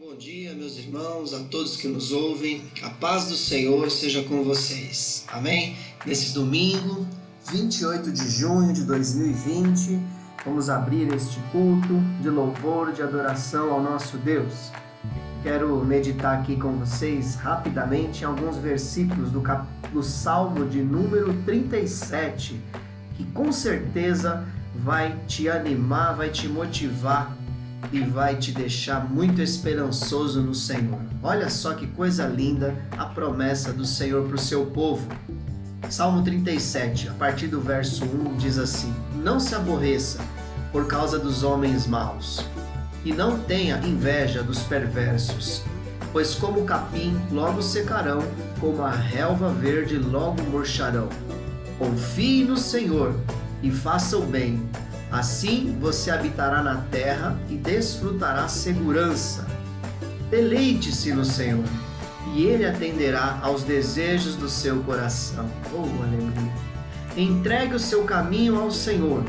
Bom dia, meus irmãos, a todos que nos ouvem. A paz do Senhor seja com vocês. Amém? Nesse domingo, 28 de junho de 2020, vamos abrir este culto de louvor, de adoração ao nosso Deus. Quero meditar aqui com vocês rapidamente em alguns versículos do Salmo de número 37, que com certeza vai te animar, vai te motivar e vai te deixar muito esperançoso no Senhor. Olha só que coisa linda a promessa do Senhor para o seu povo. Salmo 37, a partir do verso 1, diz assim: Não se aborreça por causa dos homens maus, e não tenha inveja dos perversos, pois como o capim logo secarão, como a relva verde logo murcharão. Confie no Senhor e faça o bem. Assim você habitará na terra e desfrutará segurança. Deleite-se no Senhor, e Ele atenderá aos desejos do seu coração. Oh, aleluia! Entregue o seu caminho ao Senhor,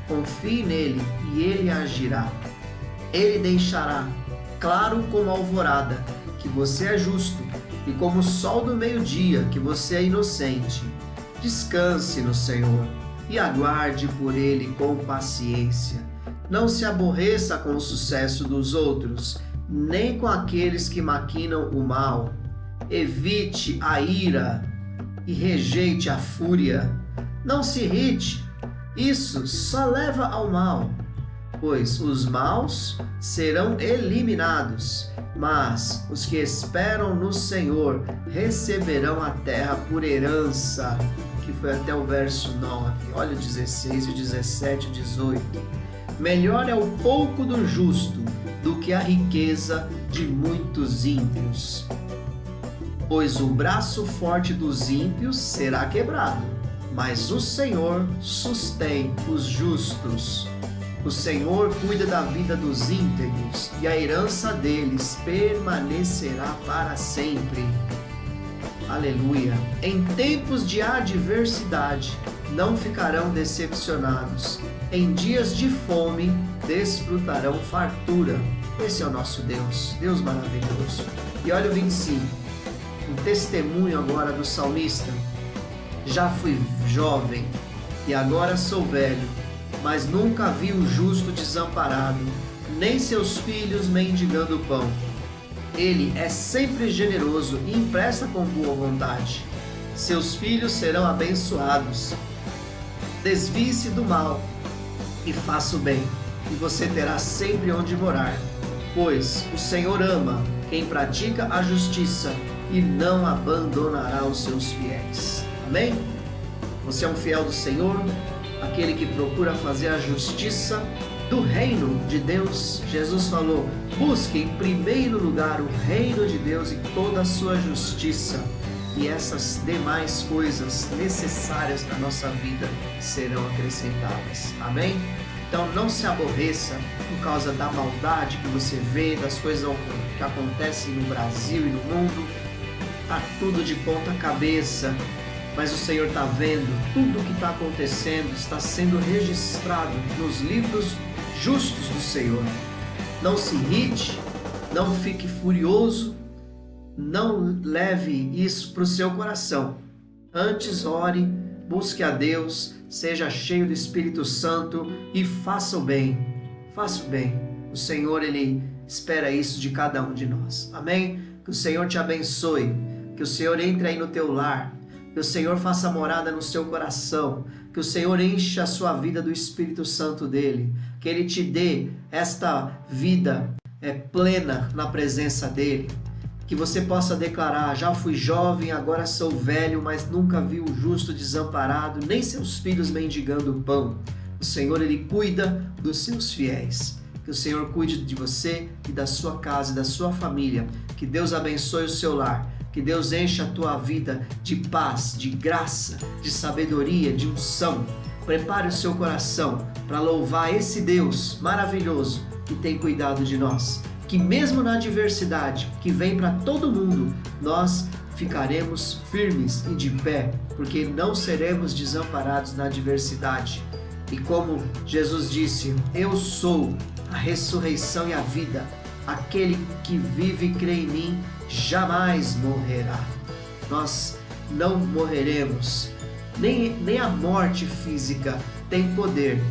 confie nele e Ele agirá. Ele deixará claro como a alvorada que você é justo, e como o sol do meio-dia que você é inocente. Descanse no Senhor e aguarde por Ele com paciência. Não se aborreça com o sucesso dos outros, nem com aqueles que maquinam o mal. Evite a ira e rejeite a fúria. Não se irrite, isso só leva ao mal, pois os maus serão eliminados, mas os que esperam no Senhor receberão a terra por herança. Que foi até o verso 9, olha o 16, o 17, o 18. Melhor é o pouco do justo do que a riqueza de muitos ímpios, pois o braço forte dos ímpios será quebrado, mas o Senhor sustém os justos. O Senhor cuida da vida dos íntegros, e a herança deles permanecerá para sempre. Aleluia! Em tempos de adversidade, não ficarão decepcionados. Em dias de fome, desfrutarão fartura. Esse é o nosso Deus, Deus maravilhoso. E olha o 25, um testemunho agora do salmista. Já fui jovem e agora sou velho, mas nunca vi o justo desamparado, nem seus filhos mendigando pão. Ele é sempre generoso e empresta com boa vontade. Seus filhos serão abençoados. Desvie-se do mal e faça o bem, e você terá sempre onde morar. Pois o Senhor ama quem pratica a justiça e não abandonará os seus fiéis. Amém? Você é um fiel do Senhor, aquele que procura fazer a justiça do reino de Deus. Jesus falou: busque em primeiro lugar o reino de Deus e toda a sua justiça, e essas demais coisas necessárias para a nossa vida serão acrescentadas. Amém? Então não se aborreça por causa da maldade que você vê, das coisas que acontecem no Brasil e no mundo. Está tudo de ponta cabeça, mas o Senhor está vendo tudo o que está acontecendo, está sendo registrado nos livros justos do Senhor. Não se irrite, não fique furioso, não leve isso para o seu coração. Antes ore, busque a Deus, seja cheio do Espírito Santo e faça o bem. Faça o bem. O Senhor, Ele espera isso de cada um de nós. Amém? Que o Senhor te abençoe, que o Senhor entre aí no teu lar, que o Senhor faça morada no seu coração, que o Senhor encha a sua vida do Espírito Santo dEle, que Ele te dê esta vida plena na presença dEle, que você possa declarar: já fui jovem, agora sou velho, mas nunca vi o justo desamparado, nem seus filhos mendigando pão. O Senhor, Ele cuida dos seus fiéis. Que o Senhor cuide de você e da sua casa e da sua família. Que Deus abençoe o seu lar. Que Deus encha a tua vida de paz, de graça, de sabedoria, de unção. Prepare o seu coração para louvar esse Deus maravilhoso que tem cuidado de nós. Que mesmo na adversidade que vem para todo mundo, nós ficaremos firmes e de pé, porque não seremos desamparados na adversidade. E como Jesus disse: eu sou a ressurreição e a vida. aquele que vive e crê em mim jamais morrerá. Nós não morreremos, nem a morte física tem poder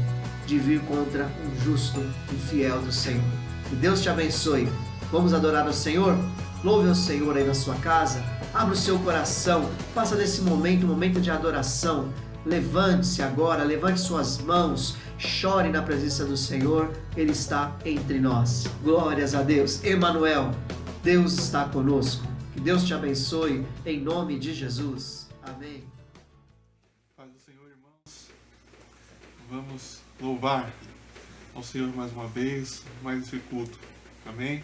de vir contra um justo e fiel do Senhor. Que Deus te abençoe. Vamos adorar o Senhor? Louve o Senhor aí na sua casa, abra o seu coração, faça desse momento um momento de adoração. Levante-se agora, levante suas mãos, chore na presença do Senhor, Ele está entre nós. Glórias a Deus. Emanuel, Deus está conosco. Que Deus te abençoe, em nome de Jesus. Amém. Paz do Senhor, irmãos. Vamos louvar ao Senhor mais uma vez, mais esse culto. Amém?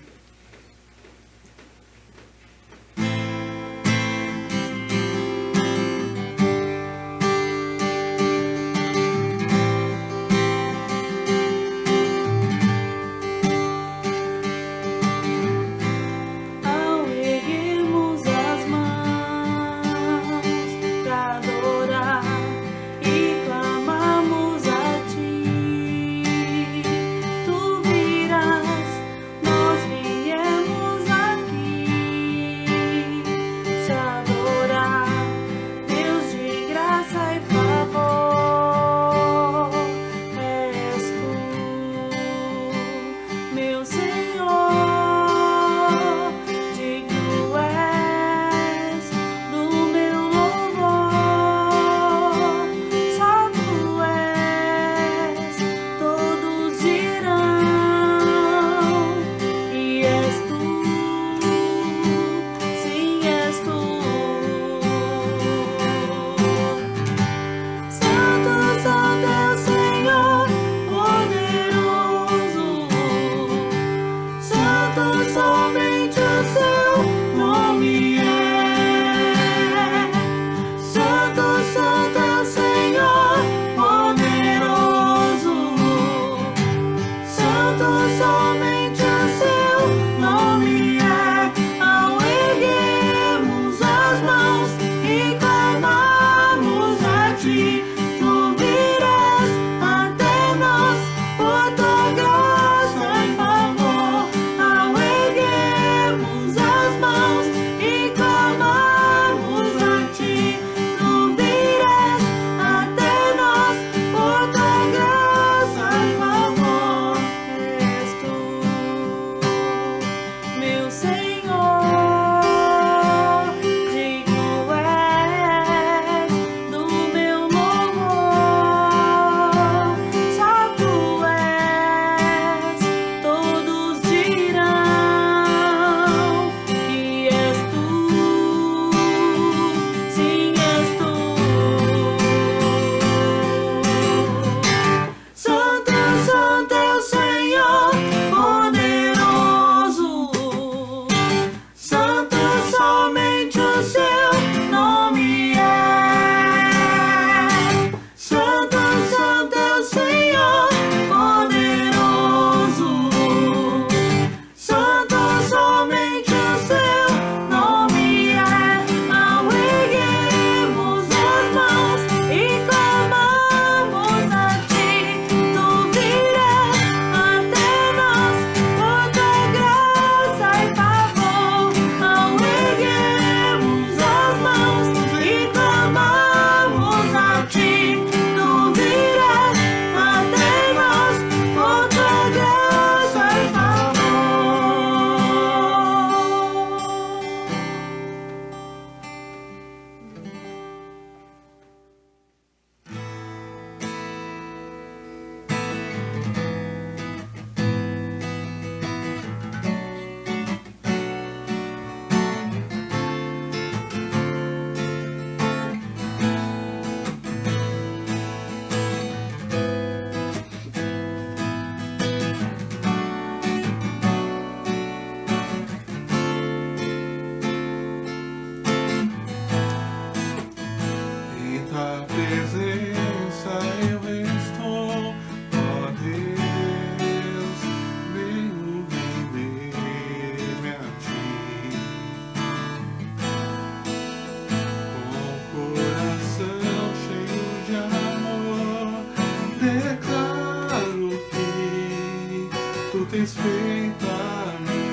tens feito a mim.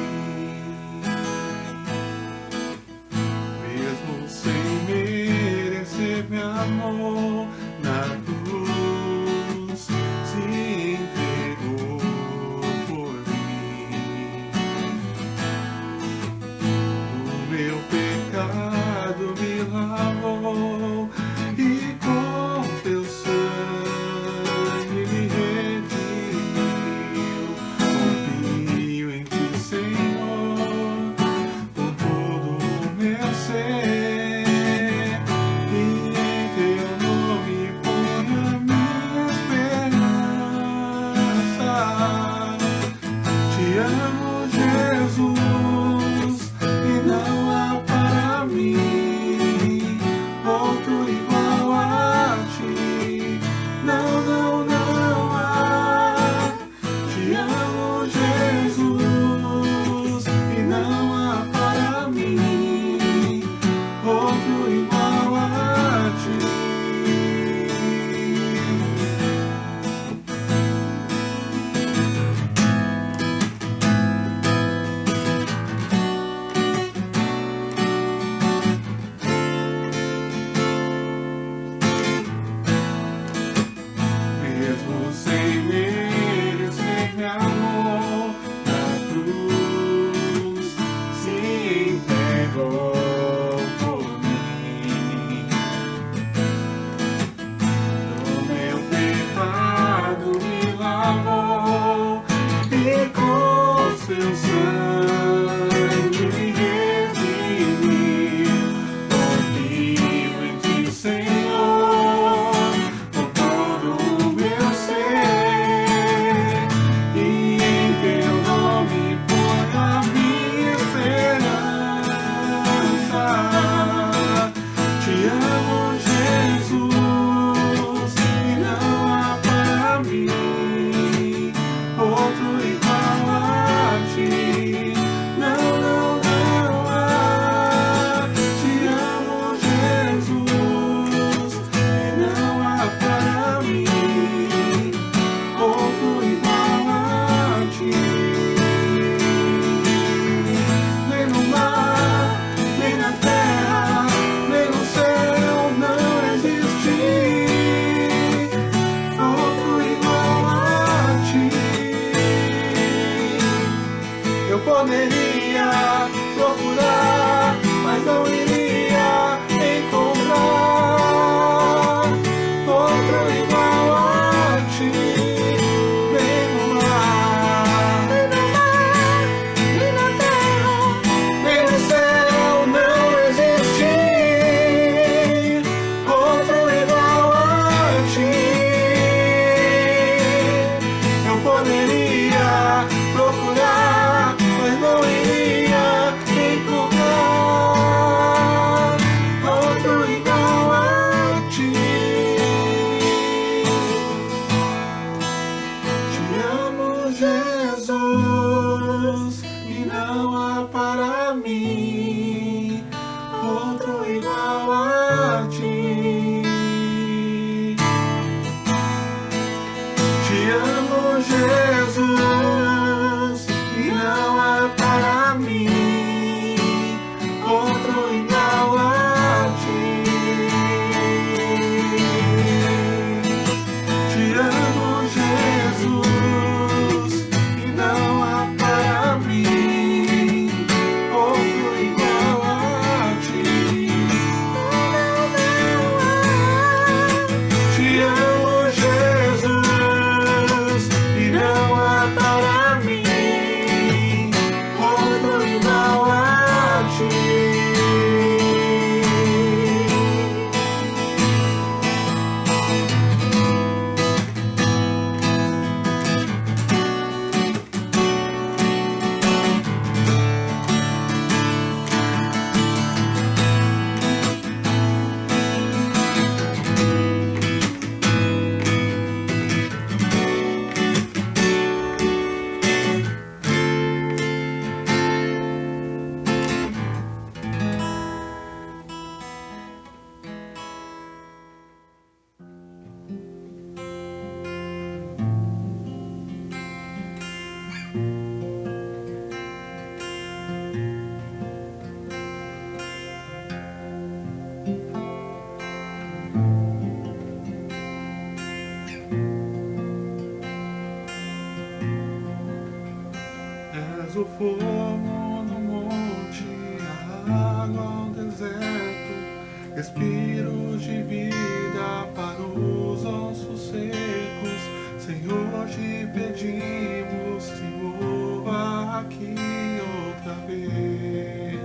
amou na cruz, se entregou por mim. O meu pecado me lavou e com teu sangue me redimiu. Confio em ti, Senhor, com todo o meu ser, e em teu nome ponho a minha esperança. Te amo, Jesus, e não há para mim outro igual a ti. Não, não, não há. Te amo, Jesus, e não há para mim outro igual a ti. Mesmo sem merecer, me amou na cruz, se entregou por mim. O meu pecado me lavou e com seu sangue me redimiu. Confio em ti, Senhor, com todo o meu ser, e em teu nome ponho a minha esperança. Te amo, Jesus, e não há para mim outro igual a ti. Não, não, não há. Te amo, Jesus, e não há para mim outro igual a ti. Nem no mar, nem na terra, nem no céu não existe outro igual a ti. Eu poderia procurar, mas não iria encontrar outro igual a ti. Nem no mar, nem na terra, nem no céu não existe outro igual a ti. Eu poderia procurar, mas não iria encontrar outro igual a ti. Te amo, Jesus, e não há para mim outro igual a ti. Te amo, Jesus, e não há para mim outro igual a ti. Te amo, Jesus, e não há para mim outro igual o fogo no monte, a água ao deserto, respiros de vida para os ossos secos. Senhor, te pedimos, se mova aqui outra vez.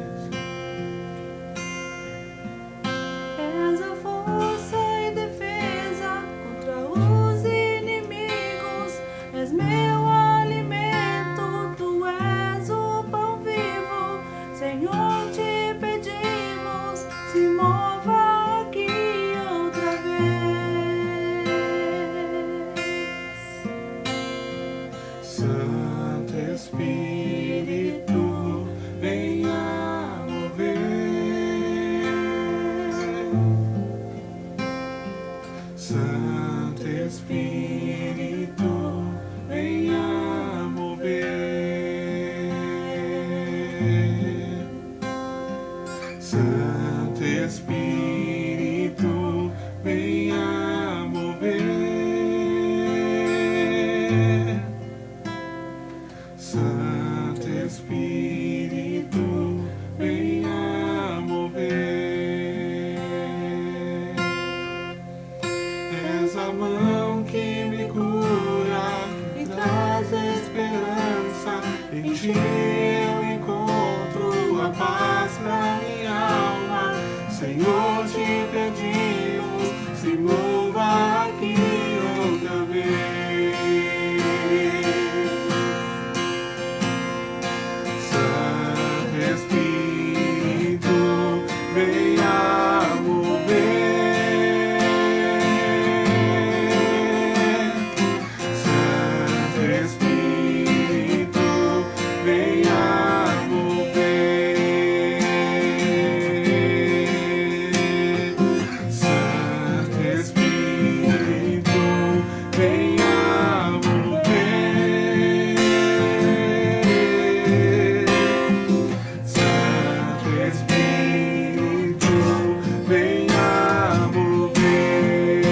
És a força e defesa contra os inimigos. És meu alimento, tu és o pão vivo. Senhor, te pedimos, se mova aqui outra vez. Santo Espírito, venha mover. Santo Espírito, venha mover. Santo Espírito, venha mover. Santo Espírito, venha mover. És a mão que me cura, que traz esperança. Em ti eu encontro a paz pra minha alma. Senhor, te pedimos, se mova aqui outra vez. Santo Espírito, venha mover. Santo Espírito, venha mover. Santo Espírito, venha mover. Santo Espírito, venha mover.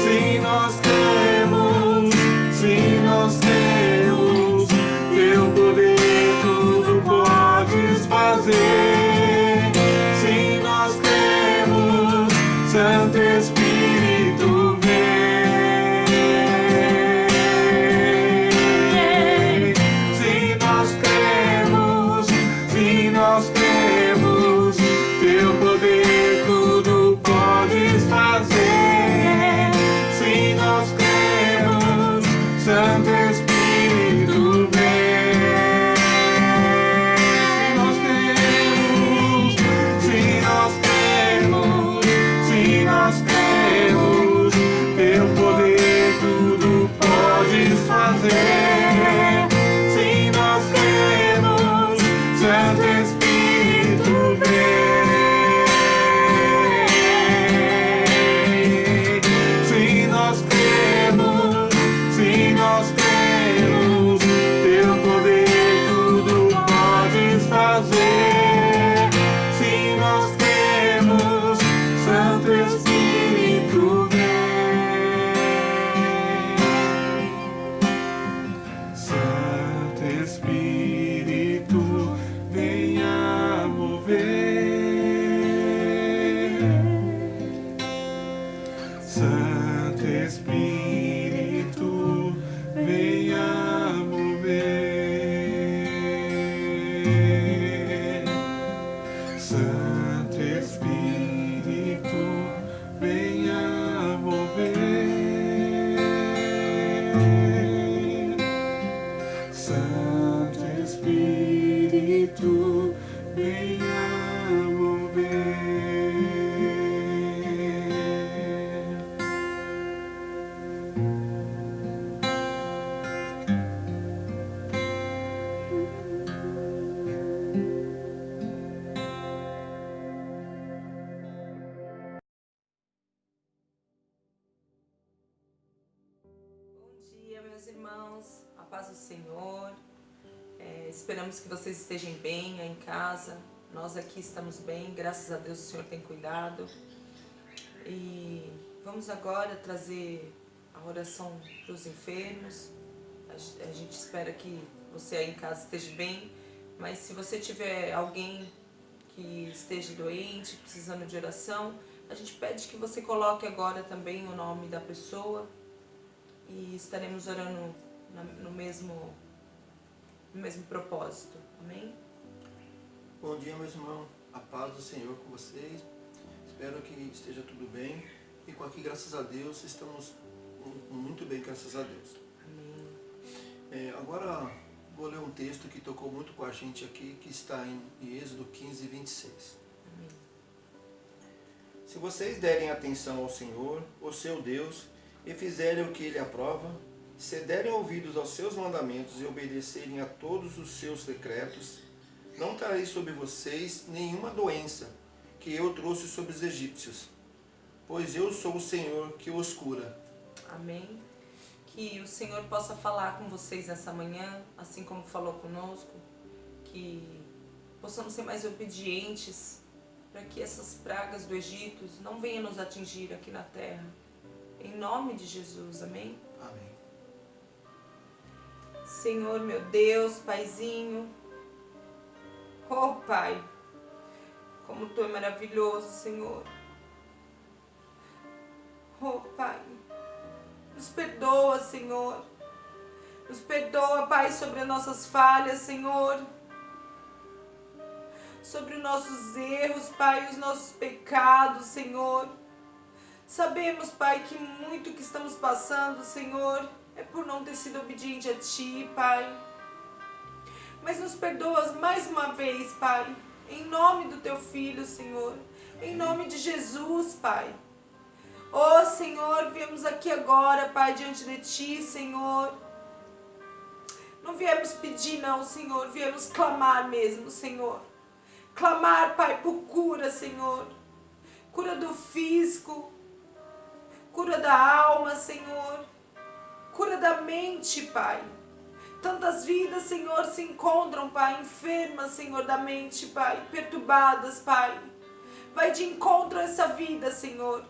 Se nós temos, teu poder tudo podes fazer. Se nós temos, Santo Espírito, vem. Se nós temos, teu poder tudo podes fazer. Se nós temos, Santo Espírito, vem. Se nós temos, teu poder tudo podes fazer. Se nós temos, Santo Espírito, vem. Se nós temos, teu poder tudo podes fazer. Se nós temos, Santo Espírito, vem. Santo Espírito, venha mover. Santo Espírito, venha mover. Santo Espírito, venha mover. Santo Espírito, venha mover. Meus irmãos, a paz do Senhor. Esperamos que vocês estejam bem aí em casa. Nós aqui estamos bem, graças a Deus o Senhor tem cuidado. E vamos agora trazer a oração para os enfermos. A gente espera que você aí em casa esteja bem, mas se você tiver alguém que esteja doente, precisando de oração, a gente pede que você coloque agora também o nome da pessoa e estaremos orando no mesmo propósito. Amém? Bom dia, meus irmãos. A paz do Senhor com vocês. Espero que esteja tudo bem. E com aqui, graças a Deus, estamos muito bem, graças a Deus. Amém. Agora vou ler um texto que tocou muito com a gente aqui, que está em Êxodo 15, 26. Amém. Se vocês derem atenção ao Senhor, o seu Deus, e fizerem o que Ele aprova, se derem ouvidos aos seus mandamentos e obedecerem a todos os seus decretos, não trarei sobre vocês nenhuma doença que eu trouxe sobre os egípcios, pois eu sou o Senhor que os cura. Amém. Que o Senhor possa falar com vocês nessa manhã, assim como falou conosco, que possamos ser mais obedientes para que essas pragas do Egito não venham nos atingir aqui na terra. Em nome de Jesus, amém? Amém. Senhor, meu Deus, Paizinho, oh Pai, como Tu é maravilhoso, Senhor. Oh Pai, nos perdoa, Senhor. Nos perdoa, Pai, sobre as nossas falhas, Senhor. Sobre os nossos erros, Pai, os nossos pecados, Senhor. Sabemos, Pai, que muito que estamos passando, Senhor, é por não ter sido obediente a Ti, Pai. Mas nos perdoa mais uma vez, Pai, em nome do Teu Filho, Senhor. Em nome de Jesus, Pai. Oh, Senhor, viemos aqui agora, Pai, diante de Ti, Senhor. Não viemos pedir, não, Senhor. Viemos clamar mesmo, Senhor. Clamar, Pai, por cura, Senhor. Cura do físico. Cura da alma, Senhor. Cura da mente, Pai. Tantas vidas, Senhor, se encontram, Pai, enfermas, Senhor, da mente, Pai. Perturbadas, Pai. Vai de encontro a essa vida, Senhor.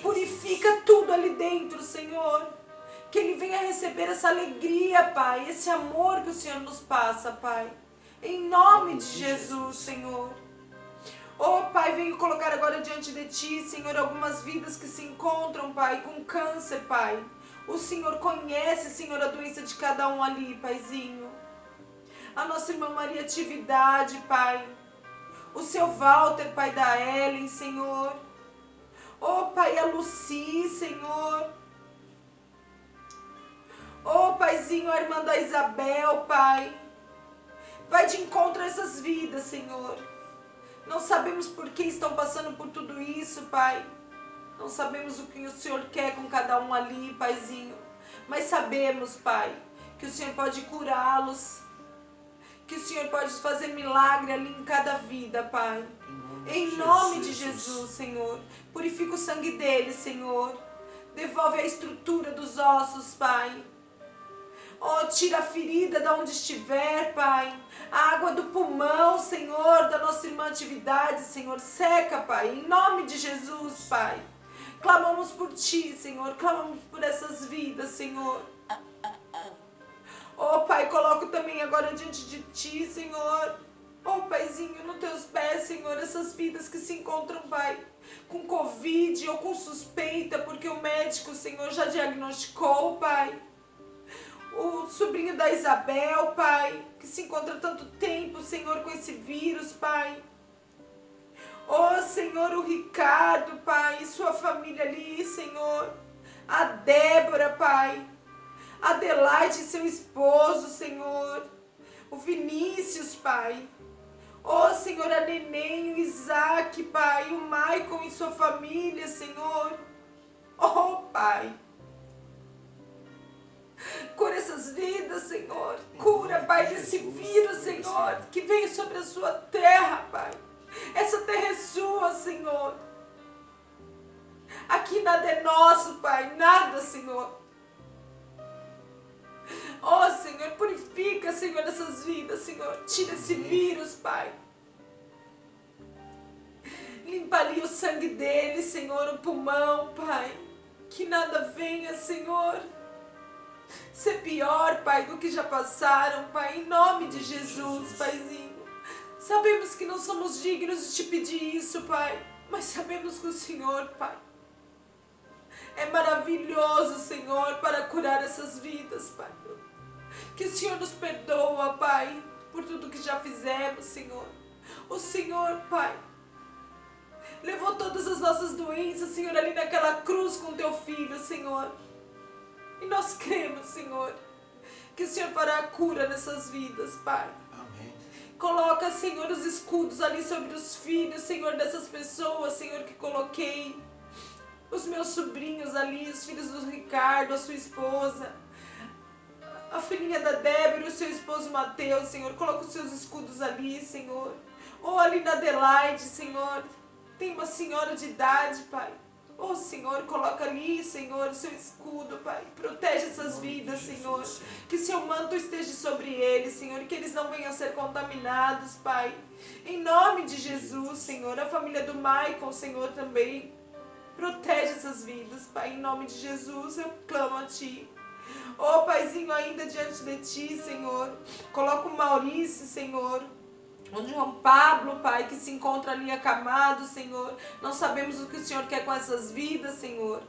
Purifica tudo ali dentro, Senhor. Que ele venha receber essa alegria, Pai. Esse amor que o Senhor nos passa, Pai. Em nome de Jesus, Senhor. Oh, Pai, venho colocar agora diante de Ti, Senhor, algumas vidas que se encontram, Pai, com câncer, Pai. O Senhor conhece, Senhor, a doença de cada um ali, Paizinho. A nossa irmã Maria Atividade, Pai. O seu Walter, Pai da Ellen, Senhor. Oh, Pai, a Lucy, Senhor. Oh, Paizinho, a irmã da Isabel, Pai. Vai de encontro a essas vidas, Senhor. Não sabemos por que estão passando por tudo isso, Pai. Não sabemos o que o Senhor quer com cada um ali, Paizinho. Mas sabemos, Pai, que o Senhor pode curá-los. Que o Senhor pode fazer milagre ali em cada vida, Pai. Em nome de Jesus, Senhor. Purifica o sangue deles, Senhor. Devolve a estrutura dos ossos, Pai. Oh, tira a ferida de onde estiver, Pai. A água do pulmão, Senhor, da nossa irmã Atividade, Senhor. Seca, Pai. Em nome de Jesus, Pai. Clamamos por Ti, Senhor. Clamamos por essas vidas, Senhor. Oh, Pai, coloco também agora diante de Ti, Senhor. Oh, Paizinho, nos Teus pés, Senhor, essas vidas que se encontram, Pai, com Covid ou com suspeita, porque o médico, Senhor, já diagnosticou, Pai. O sobrinho da Isabel, Pai, que se encontra há tanto tempo, Senhor, com esse vírus, Pai. Oh, Senhor, o Ricardo, Pai, e sua família ali, Senhor. A Débora, Pai. A Adelaide e seu esposo, Senhor. O Vinícius, Pai. Oh, Senhor, a Neném, o Isaac, Pai. O Michael e sua família, Senhor. Oh, Pai. Cura essas vidas, Senhor. Cura, Pai, desse vírus, Senhor, que veio sobre a sua terra, Pai. Essa terra é sua, Senhor. Aqui nada é nosso, Pai. Nada, Senhor. Oh, Senhor, purifica, Senhor, essas vidas, Senhor. Tira esse vírus, Pai. Limpa ali o sangue dele, Senhor, o pulmão, Pai. Que nada venha, Senhor, ser pior, Pai, do que já passaram, Pai, em nome de Jesus, Paizinho. Sabemos que não somos dignos de te pedir isso, Pai, mas sabemos que o Senhor, Pai, é maravilhoso, Senhor, para curar essas vidas, Pai. Que o Senhor nos perdoa, Pai, por tudo que já fizemos, Senhor. O Senhor, Pai, levou todas as nossas doenças, Senhor, ali naquela cruz com teu Filho, Senhor. E nós cremos, Senhor, que o Senhor fará a cura nessas vidas, Pai. Amém. Coloca, Senhor, os escudos ali sobre os filhos, Senhor, dessas pessoas, Senhor, que coloquei. Os meus sobrinhos ali, os filhos do Ricardo, a sua esposa, a filhinha da Débora e o seu esposo Mateus, Senhor. Coloca os seus escudos ali, Senhor. Ou ali na Adelaide, Senhor. Tem uma senhora de idade, Pai. Oh, Senhor, coloca ali, Senhor, o seu escudo, Pai. Protege essas vidas, Senhor. Que seu manto esteja sobre eles, Senhor. Que eles não venham a ser contaminados, Pai. Em nome de Jesus, Senhor. A família do Michael, Senhor, também. Protege essas vidas, Pai. Em nome de Jesus, eu clamo a Ti. Oh, Paizinho, ainda diante de Ti, Senhor. Coloca o Maurício, Senhor. O João Pablo, Pai, que se encontra ali acamado, Senhor. Não sabemos o que o Senhor quer com essas vidas, Senhor.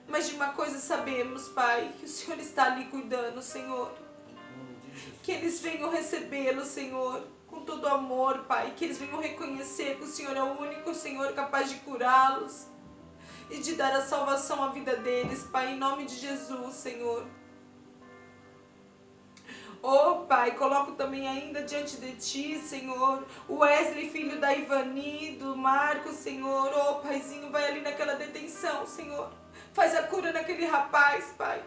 Mas de uma coisa sabemos, Pai, que o Senhor está ali cuidando, Senhor. Que eles venham recebê-lo, Senhor, com todo amor, Pai. Que eles venham reconhecer que o Senhor é o único Senhor capaz de curá-los e de dar a salvação à vida deles, Pai, em nome de Jesus, Senhor. Oh, Pai, coloco também ainda diante de Ti, Senhor, o Wesley, filho da Ivani, do Marcos, Senhor. Oh, Paizinho, vai ali naquela detenção, Senhor. Faz a cura naquele rapaz, Pai.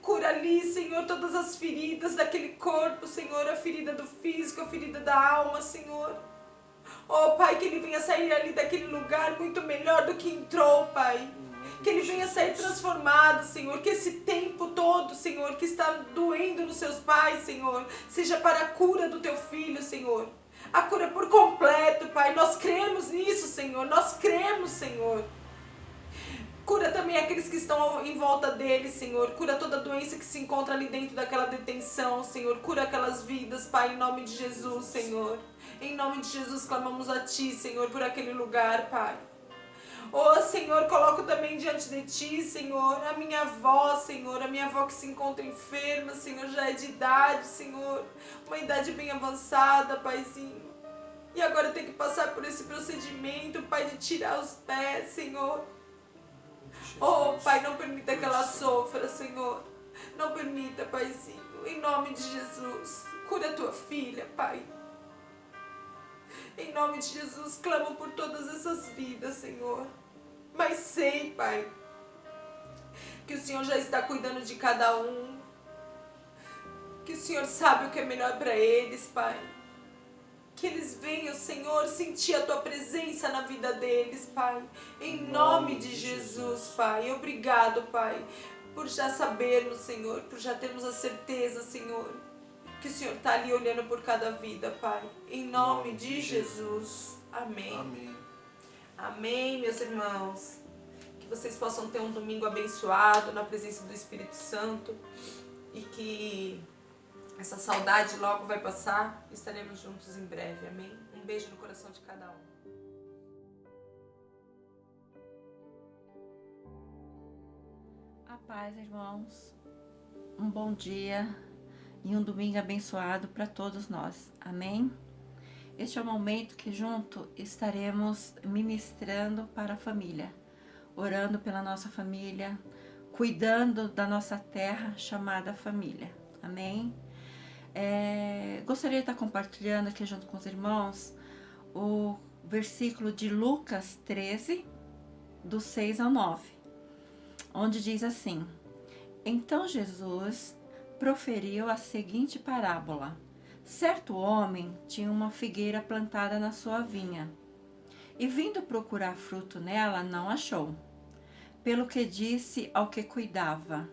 Cura ali, Senhor, todas as feridas daquele corpo, Senhor. A ferida do físico, a ferida da alma, Senhor. Oh, Pai, que ele venha sair ali daquele lugar muito melhor do que entrou, Pai. Que ele venha sair transformado, Senhor. Que esse tempo todo, Senhor, que está doendo nos seus pais, Senhor, seja para a cura do teu filho, Senhor. A cura por completo, Pai. Nós cremos nisso, Senhor. Nós cremos, Senhor. Cura também aqueles que estão em volta dele, Senhor. Cura toda doença que se encontra ali dentro daquela detenção, Senhor. Cura aquelas vidas, Pai, em nome de Jesus, Senhor. Em nome de Jesus, clamamos a Ti, Senhor, por aquele lugar, Pai. Oh, Senhor, coloco também diante de Ti, Senhor, a minha avó, Senhor, a minha avó que se encontra enferma, Senhor, já é de idade, Senhor, uma idade bem avançada, Paizinho. E agora tem que passar por esse procedimento, Pai, de tirar os pés, Senhor. Oh, Pai, não permita que ela sofra, Senhor. Não permita, Paizinho, em nome de Jesus. Cura a Tua filha, Pai. Em nome de Jesus, clamo por todas essas vidas, Senhor. Mas sei, Pai, que o Senhor já está cuidando de cada um. Que o Senhor sabe o que é melhor para eles, Pai. Que eles venham, Senhor, sentir a Tua presença na vida deles, Pai. Em nome de Jesus, Pai. Obrigado, Pai, por já sabermos, Senhor, por já termos a certeza, Senhor, que o Senhor está ali olhando por cada vida, Pai. Em nome de Jesus. Amém. Amém. Amém, meus irmãos. Que vocês possam ter um domingo abençoado na presença do Espírito Santo. E que essa saudade logo vai passar. Estaremos juntos em breve. Amém. Um beijo no coração de cada um. A paz, irmãos. Um bom dia e um domingo abençoado para todos nós. Amém? Este é o momento que junto estaremos ministrando para a família, orando pela nossa família, cuidando da nossa terra chamada família. Amém? Gostaria de estar compartilhando aqui junto com os irmãos o versículo de Lucas 13, do 6 ao 9, onde diz assim: Então Jesus proferiu a seguinte parábola. Certo homem tinha uma figueira plantada na sua vinha, e vindo procurar fruto nela, não achou. Pelo que disse ao que cuidava: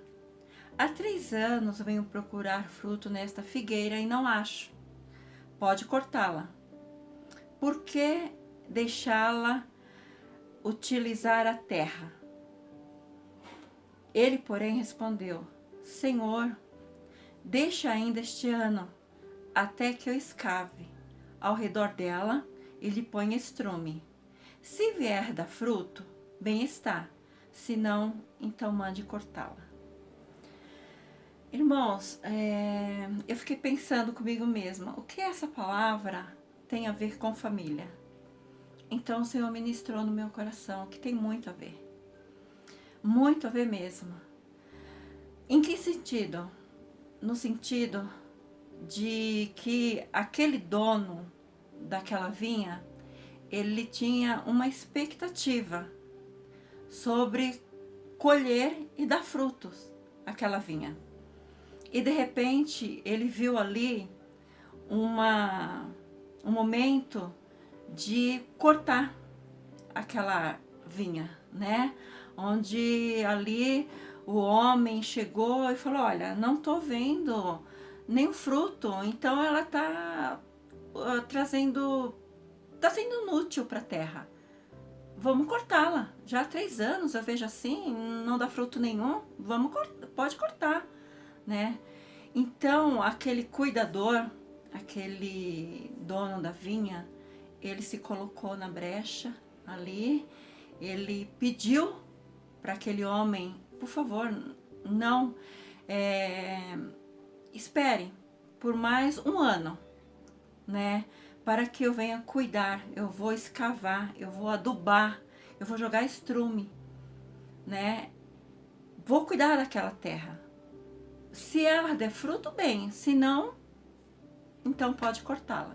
Há 3 anos venho procurar fruto nesta figueira e não acho. Pode cortá-la. Por que deixá-la utilizar a terra? Ele, porém, respondeu: Senhor, deixa ainda este ano, até que eu escave ao redor dela e lhe ponha estrume. Se vier dar fruto, bem está, se não, então mande cortá-la. Irmãos, eu fiquei pensando comigo mesma, o que essa palavra tem a ver com família? Então o Senhor ministrou no meu coração que tem muito a ver. Muito a ver mesmo. Em que sentido? No sentido de que aquele dono daquela vinha, ele tinha uma expectativa sobre colher e dar frutos aquela vinha. E de repente ele viu ali um momento de cortar aquela vinha, né? Onde ali o homem chegou e falou: olha, não tô vendo nenhum fruto, então ela tá sendo inútil para a terra. Vamos cortá-la. Já há 3 anos eu vejo assim, não dá fruto nenhum. Pode cortar, né? Então aquele cuidador, aquele dono da vinha, ele se colocou na brecha ali. Ele pediu para aquele homem: por favor, não espere por mais 1 ano, né? Para que eu venha cuidar, eu vou escavar, eu vou adubar, eu vou jogar estrume, né? Vou cuidar daquela terra. Se ela der fruto, bem, se não, então pode cortá-la.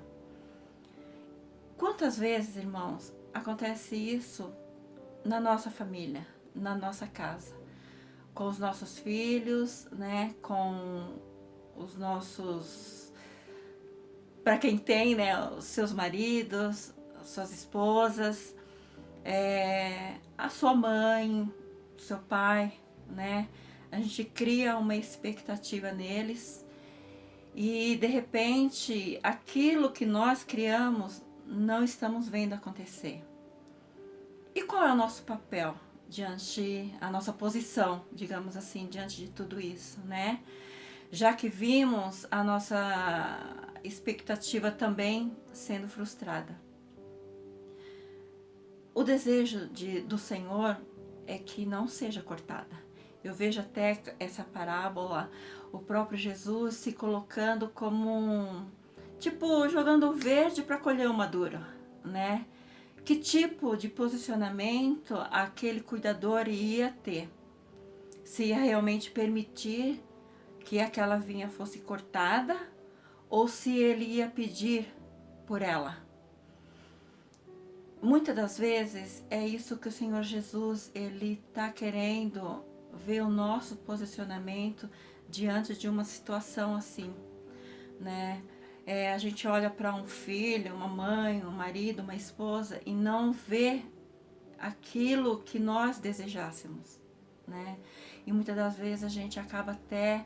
Quantas vezes, irmãos, acontece isso na nossa família, na nossa casa, com os nossos filhos, né? Com os nossos, para quem tem, né, os seus maridos, as suas esposas, a sua mãe, o seu pai, né? A gente cria uma expectativa neles e de repente aquilo que nós criamos não estamos vendo acontecer. E qual é o nosso papel diante, a nossa posição, digamos assim, diante de tudo isso, né? Já que vimos a nossa expectativa também sendo frustrada. O desejo do Senhor é que não seja cortada. Eu vejo até essa parábola, o próprio Jesus se colocando como tipo jogando o verde para colher o maduro, né? Que tipo de posicionamento aquele cuidador ia ter? Se ia realmente permitir que aquela vinha fosse cortada ou se ele ia pedir por ela? Muitas das vezes é isso que o Senhor Jesus, ele está querendo ver o nosso posicionamento diante de uma situação assim, né? A gente olha para um filho, uma mãe, um marido, uma esposa e não vê aquilo que nós desejássemos, né? E muitas das vezes a gente acaba até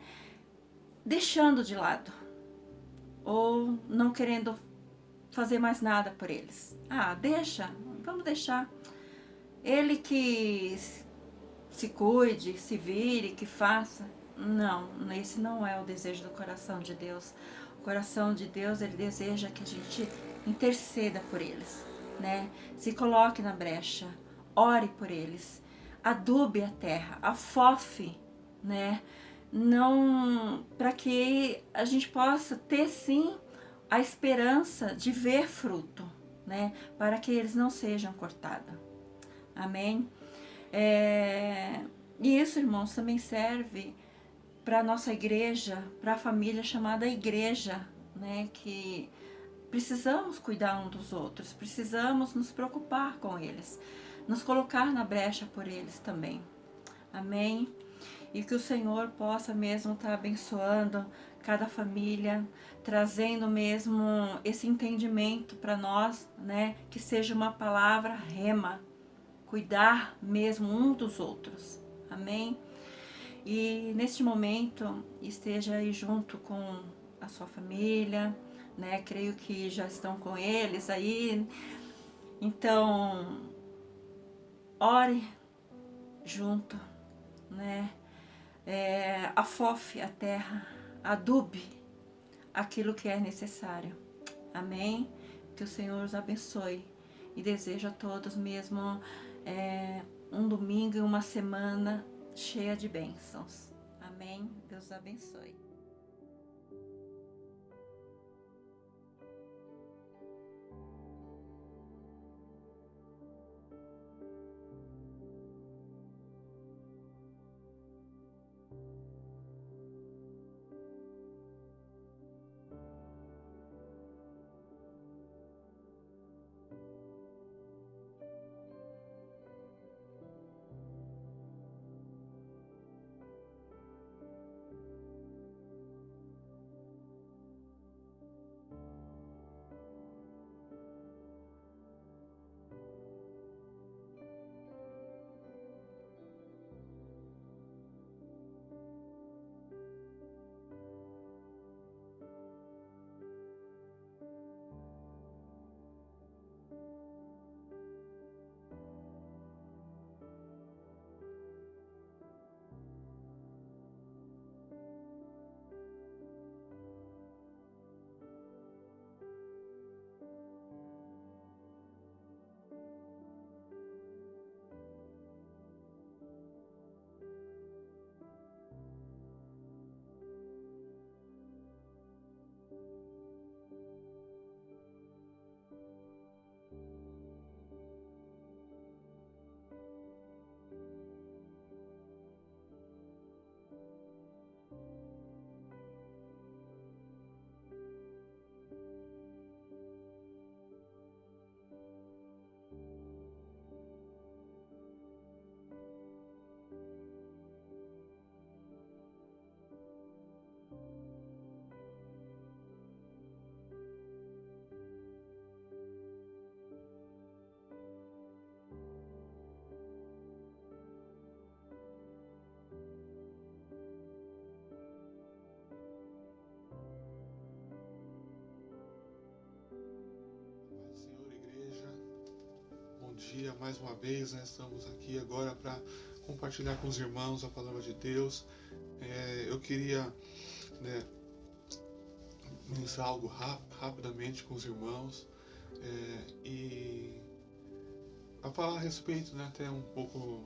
deixando de lado ou não querendo fazer mais nada por eles. Vamos deixar. Ele que se cuide, se vire, que faça. Não, esse não é o desejo do coração de Deus. O coração de Deus, ele deseja que a gente interceda por eles, né? Se coloque na brecha, ore por eles, adube a terra, afofe, né? Não, para que a gente possa ter sim a esperança de ver fruto, né? Para que eles não sejam cortados. Amém? E isso, irmãos, também serve para a nossa igreja, para a família chamada igreja, né? Que precisamos cuidar um dos outros, precisamos nos preocupar com eles, nos colocar na brecha por eles também. Amém? E que o Senhor possa mesmo estar abençoando cada família, trazendo mesmo esse entendimento para nós, né? Que seja uma palavra rema, cuidar mesmo um dos outros. Amém? E neste momento esteja aí junto com a sua família, né? Creio que já estão com eles aí. Então, ore junto, né? afofe a terra, adube aquilo que é necessário. Amém? Que o Senhor os abençoe e desejo a todos mesmo um domingo e uma semana cheia de bênçãos. Amém? Deus os abençoe. Dia mais uma vez, né? Estamos aqui agora para compartilhar com os irmãos a palavra de Deus. Eu queria, né, ministrar algo rapidamente com os irmãos e a falar a respeito, né, até um pouco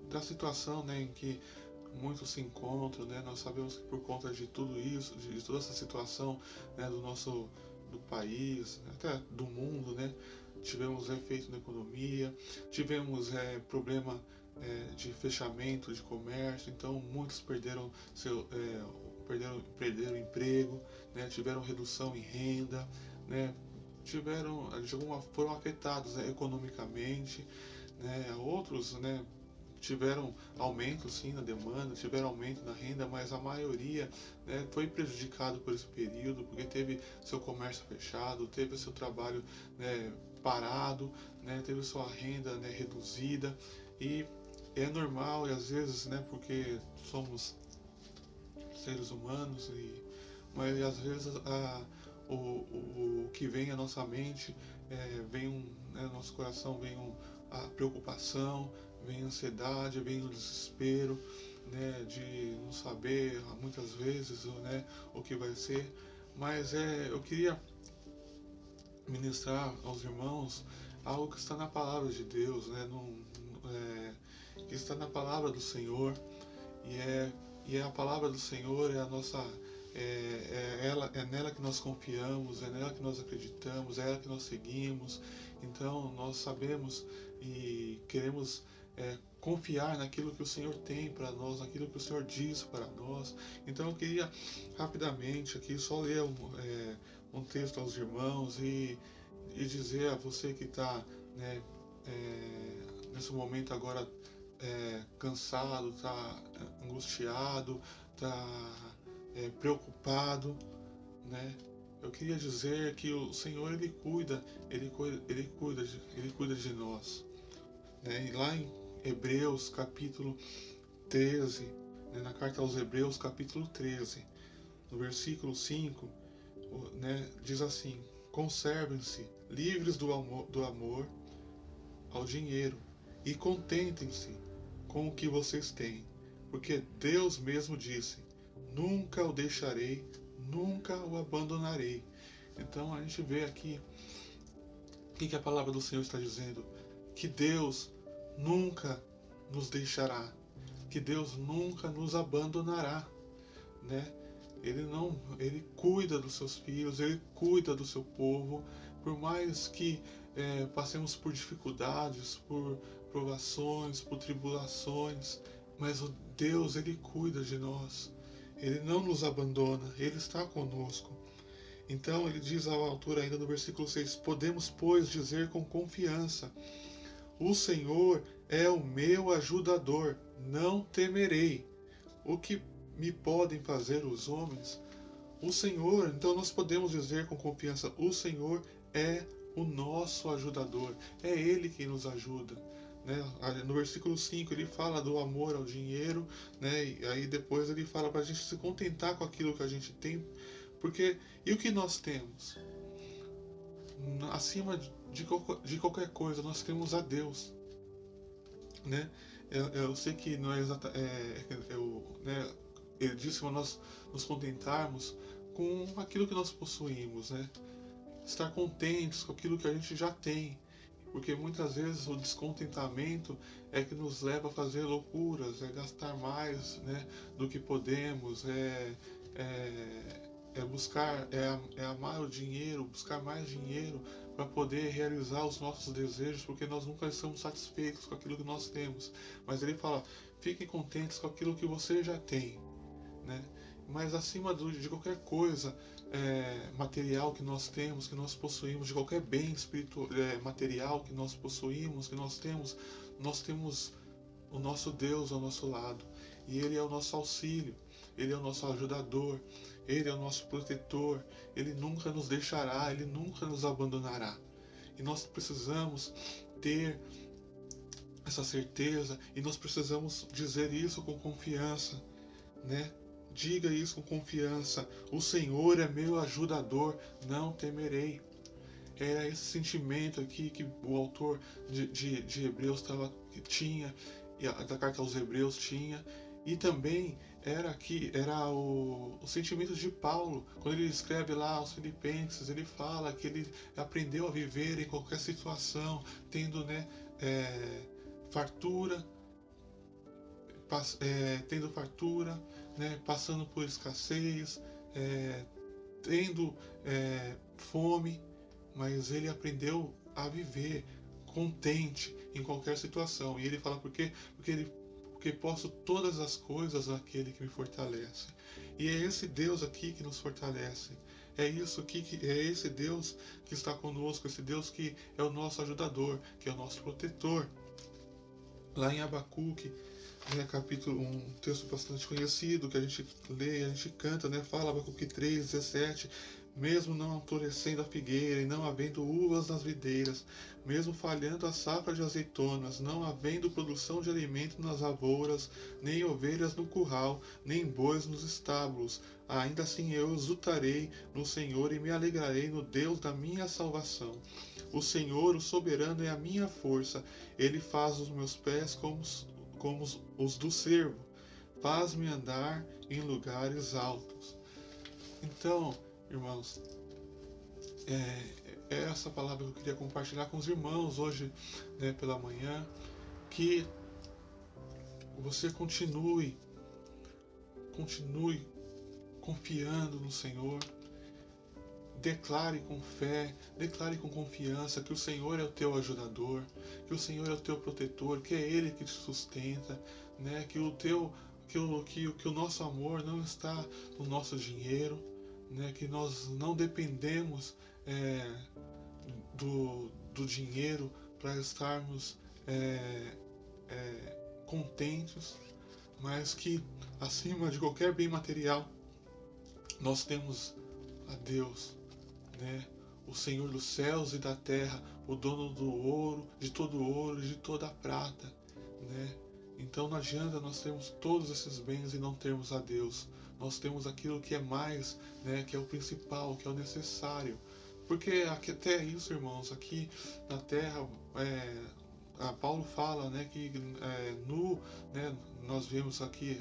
da situação, né, em que muitos se encontram, né? Nós sabemos que por conta de tudo isso, de toda essa situação, né, do país, até do mundo, né? Tivemos efeito na economia, tivemos problema de fechamento de comércio, então muitos perderam perderam emprego, né? Tiveram redução em renda, né? Foram afetados, né, economicamente, né? Outros, né, tiveram aumento sim na demanda, tiveram aumento na renda, mas a maioria, né, foi prejudicado por esse período, porque teve seu comércio fechado, teve seu trabalho, né, parado, né, teve sua renda, né, reduzida, e é normal, e às vezes, né, porque somos seres humanos, mas às vezes o que vem à nossa mente, né, no nosso coração vem a preocupação, vem a ansiedade, vem o desespero, né, de não saber muitas vezes, né, o que vai ser. Mas eu queria ministrar aos irmãos algo que está na palavra de Deus, né, que está na palavra do Senhor, e a palavra do Senhor é a nossa, é nela que nós confiamos, é nela que nós acreditamos, é ela que nós seguimos. Então nós sabemos e queremos confiar naquilo que o Senhor tem para nós, naquilo que o Senhor diz para nós. Então eu queria rapidamente aqui só ler um texto aos irmãos e dizer a você que está, né, nesse momento agora cansado, está angustiado, está preocupado, né? Eu queria dizer que o Senhor ele cuida de nós, né? E lá em Hebreus capítulo 13, né, na carta aos Hebreus capítulo 13, no versículo 5, né, diz assim: conservem-se livres do amor ao dinheiro e contentem-se com o que vocês têm, porque Deus mesmo disse: nunca o deixarei, nunca o abandonarei. Então a gente vê aqui o que a palavra do Senhor está dizendo: que Deus nunca nos deixará, que Deus nunca nos abandonará, né? Ele cuida dos seus filhos, ele cuida do seu povo, por mais que passemos por dificuldades, por provações, por tribulações, mas o Deus, ele cuida de nós, ele não nos abandona, ele está conosco. Então ele diz ao autor ainda no versículo 6: podemos, pois, dizer com confiança: o Senhor é o meu ajudador, não temerei. O que me podem fazer os homens? O Senhor, então nós podemos dizer com confiança: o Senhor é o nosso ajudador, é Ele quem nos ajuda, né? No versículo 5 ele fala do amor ao dinheiro, né? E aí depois ele fala para a gente se contentar com aquilo que a gente tem, porque e o que nós temos? Acima de qualquer coisa, nós temos a Deus, né? Eu sei que não é exatamente, né? Ele disse para nós nos contentarmos com aquilo que nós possuímos, né? Estar contentes com aquilo que a gente já tem, porque muitas vezes o descontentamento é que nos leva a fazer loucuras, gastar mais, né, do que podemos, buscar, amar o dinheiro, buscar mais dinheiro para poder realizar os nossos desejos, porque nós nunca estamos satisfeitos com aquilo que nós temos. Mas ele fala: fiquem contentes com aquilo que você já tem, né? Mas acima de qualquer coisa material que nós temos, que nós possuímos, de qualquer bem espiritual, material que nós possuímos, que nós temos o nosso Deus ao nosso lado, e Ele é o nosso auxílio, Ele é o nosso ajudador, Ele é o nosso protetor, Ele nunca nos deixará, Ele nunca nos abandonará. E nós precisamos ter essa certeza, e nós precisamos dizer isso com confiança, né? Diga isso com confiança: o Senhor é meu ajudador, não temerei. Era esse sentimento aqui que o autor de Hebreus tinha, da carta aos Hebreus tinha, e também era o sentimento de Paulo, quando ele escreve lá aos Filipenses. Ele fala que ele aprendeu a viver em qualquer situação, tendo, né, fartura, né, passando por escassez, tendo fome, mas ele aprendeu a viver contente em qualquer situação. E ele fala: porque posso todas as coisas naquele que me fortalece. E é esse Deus aqui que nos fortalece. É esse Deus que está conosco, esse Deus que é o nosso ajudador, que é o nosso protetor. Lá em Abacuque, né, capítulo 1, um texto bastante conhecido, que a gente lê, a gente canta, né? Fala Abacuque 3:17: mesmo não florescendo a figueira e não havendo uvas nas videiras, mesmo falhando a safra de azeitonas, não havendo produção de alimento nas lavouras, nem ovelhas no curral, nem bois nos estábulos, ainda assim eu exultarei no Senhor e me alegrarei no Deus da minha salvação. O Senhor, o soberano, é a minha força, Ele faz os meus pés como os do cervo, faz-me andar em lugares altos. Então, irmãos, é essa palavra que eu queria compartilhar com os irmãos hoje, né, pela manhã, que você continue confiando no Senhor. Declare com fé, declare com confiança que o Senhor é o teu ajudador, que o Senhor é o teu protetor, que é Ele que te sustenta, né? Que o nosso amor não está no nosso dinheiro, né? Que nós não dependemos do dinheiro para estarmos contentes, mas que acima de qualquer bem material nós temos a Deus, né? O Senhor dos céus e da terra, o dono do ouro, de todo ouro e de toda a prata, né? Então não adianta nós termos todos esses bens e não termos a Deus. Nós temos aquilo que é mais, né, que é o principal, que é o necessário. Porque até isso, irmãos, aqui na terra, Paulo fala, né, que nós vemos aqui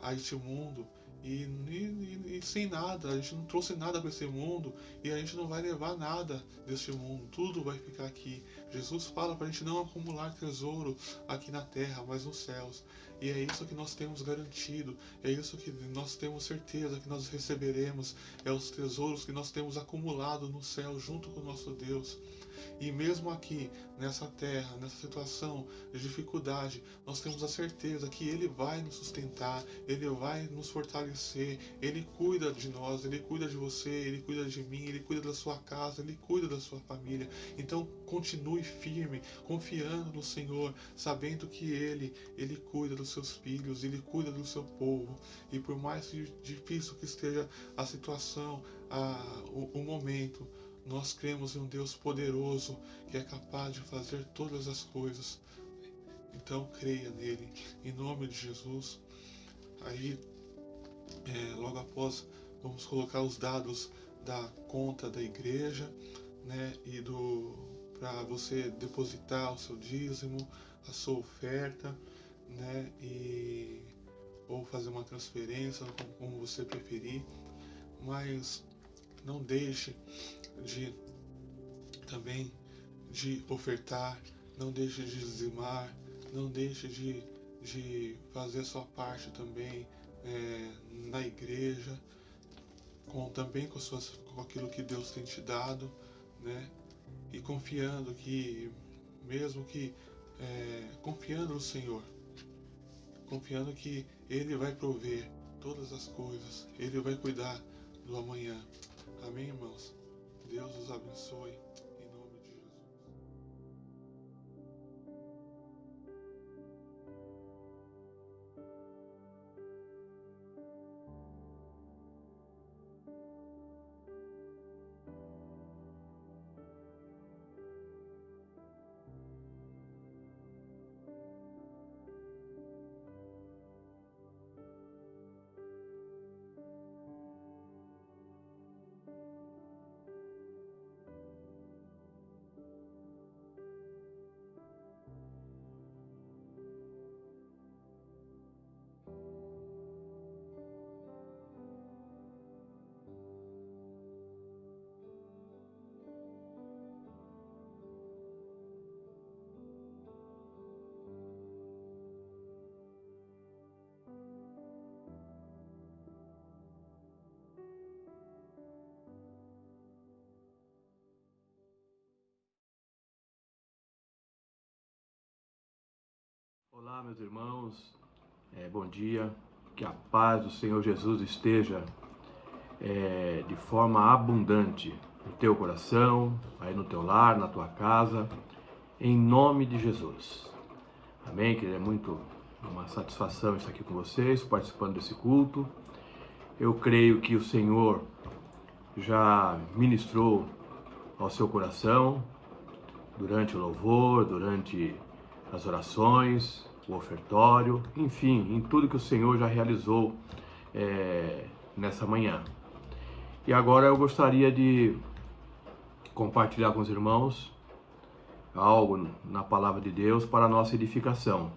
a este mundo e sem nada, a gente não trouxe nada para esse mundo e a gente não vai levar nada deste mundo, tudo vai ficar aqui. Jesus fala para a gente não acumular tesouro aqui na terra, mas nos céus. E é isso que nós temos garantido, é isso que nós temos certeza que nós receberemos, é os tesouros que nós temos acumulado no céu junto com o nosso Deus. E mesmo aqui, nessa terra, nessa situação de dificuldade, nós temos a certeza que Ele vai nos sustentar, Ele vai nos fortalecer, Ele cuida de nós, Ele cuida de você, Ele cuida de mim, Ele cuida da sua casa, Ele cuida da sua família. Então continue firme, confiando no Senhor, sabendo que Ele cuida dos seus filhos, Ele cuida do seu povo. E por mais difícil que esteja a situação, o momento, nós cremos em um Deus poderoso que é capaz de fazer todas as coisas. Então creia nele, em nome de Jesus. Aí, logo após, vamos colocar os dados da conta da igreja, né, e para você depositar o seu dízimo, a sua oferta, né, ou fazer uma transferência, como você preferir. Mas não deixe também de ofertar, não deixe de dizimar, não deixe de fazer a sua parte também na igreja, também com aquilo que Deus tem te dado, né? E confiando que, mesmo que confiando no Senhor, confiando que Ele vai prover todas as coisas, Ele vai cuidar do amanhã. Amém, irmãos? Deus os abençoe, em nome de Jesus. Olá, meus irmãos, bom dia, que a paz do Senhor Jesus esteja de forma abundante no teu coração, aí no teu lar, na tua casa, em nome de Jesus. Amém? Que é muito uma satisfação estar aqui com vocês, participando desse culto. Eu creio que o Senhor já ministrou ao seu coração durante o louvor, durante as orações, o ofertório, enfim, em tudo que o Senhor já realizou nessa manhã. E agora eu gostaria de compartilhar com os irmãos algo na palavra de Deus para a nossa edificação.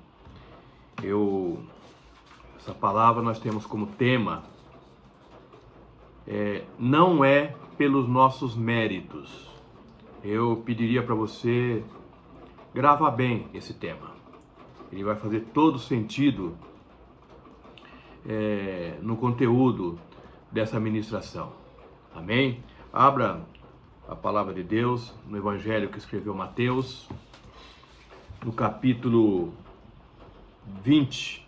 Essa palavra nós temos como tema, não é pelos nossos méritos. Eu pediria para você gravar bem esse tema. Ele vai fazer todo sentido no conteúdo dessa ministração. Amém? Abra a palavra de Deus no Evangelho que escreveu Mateus, no capítulo 20.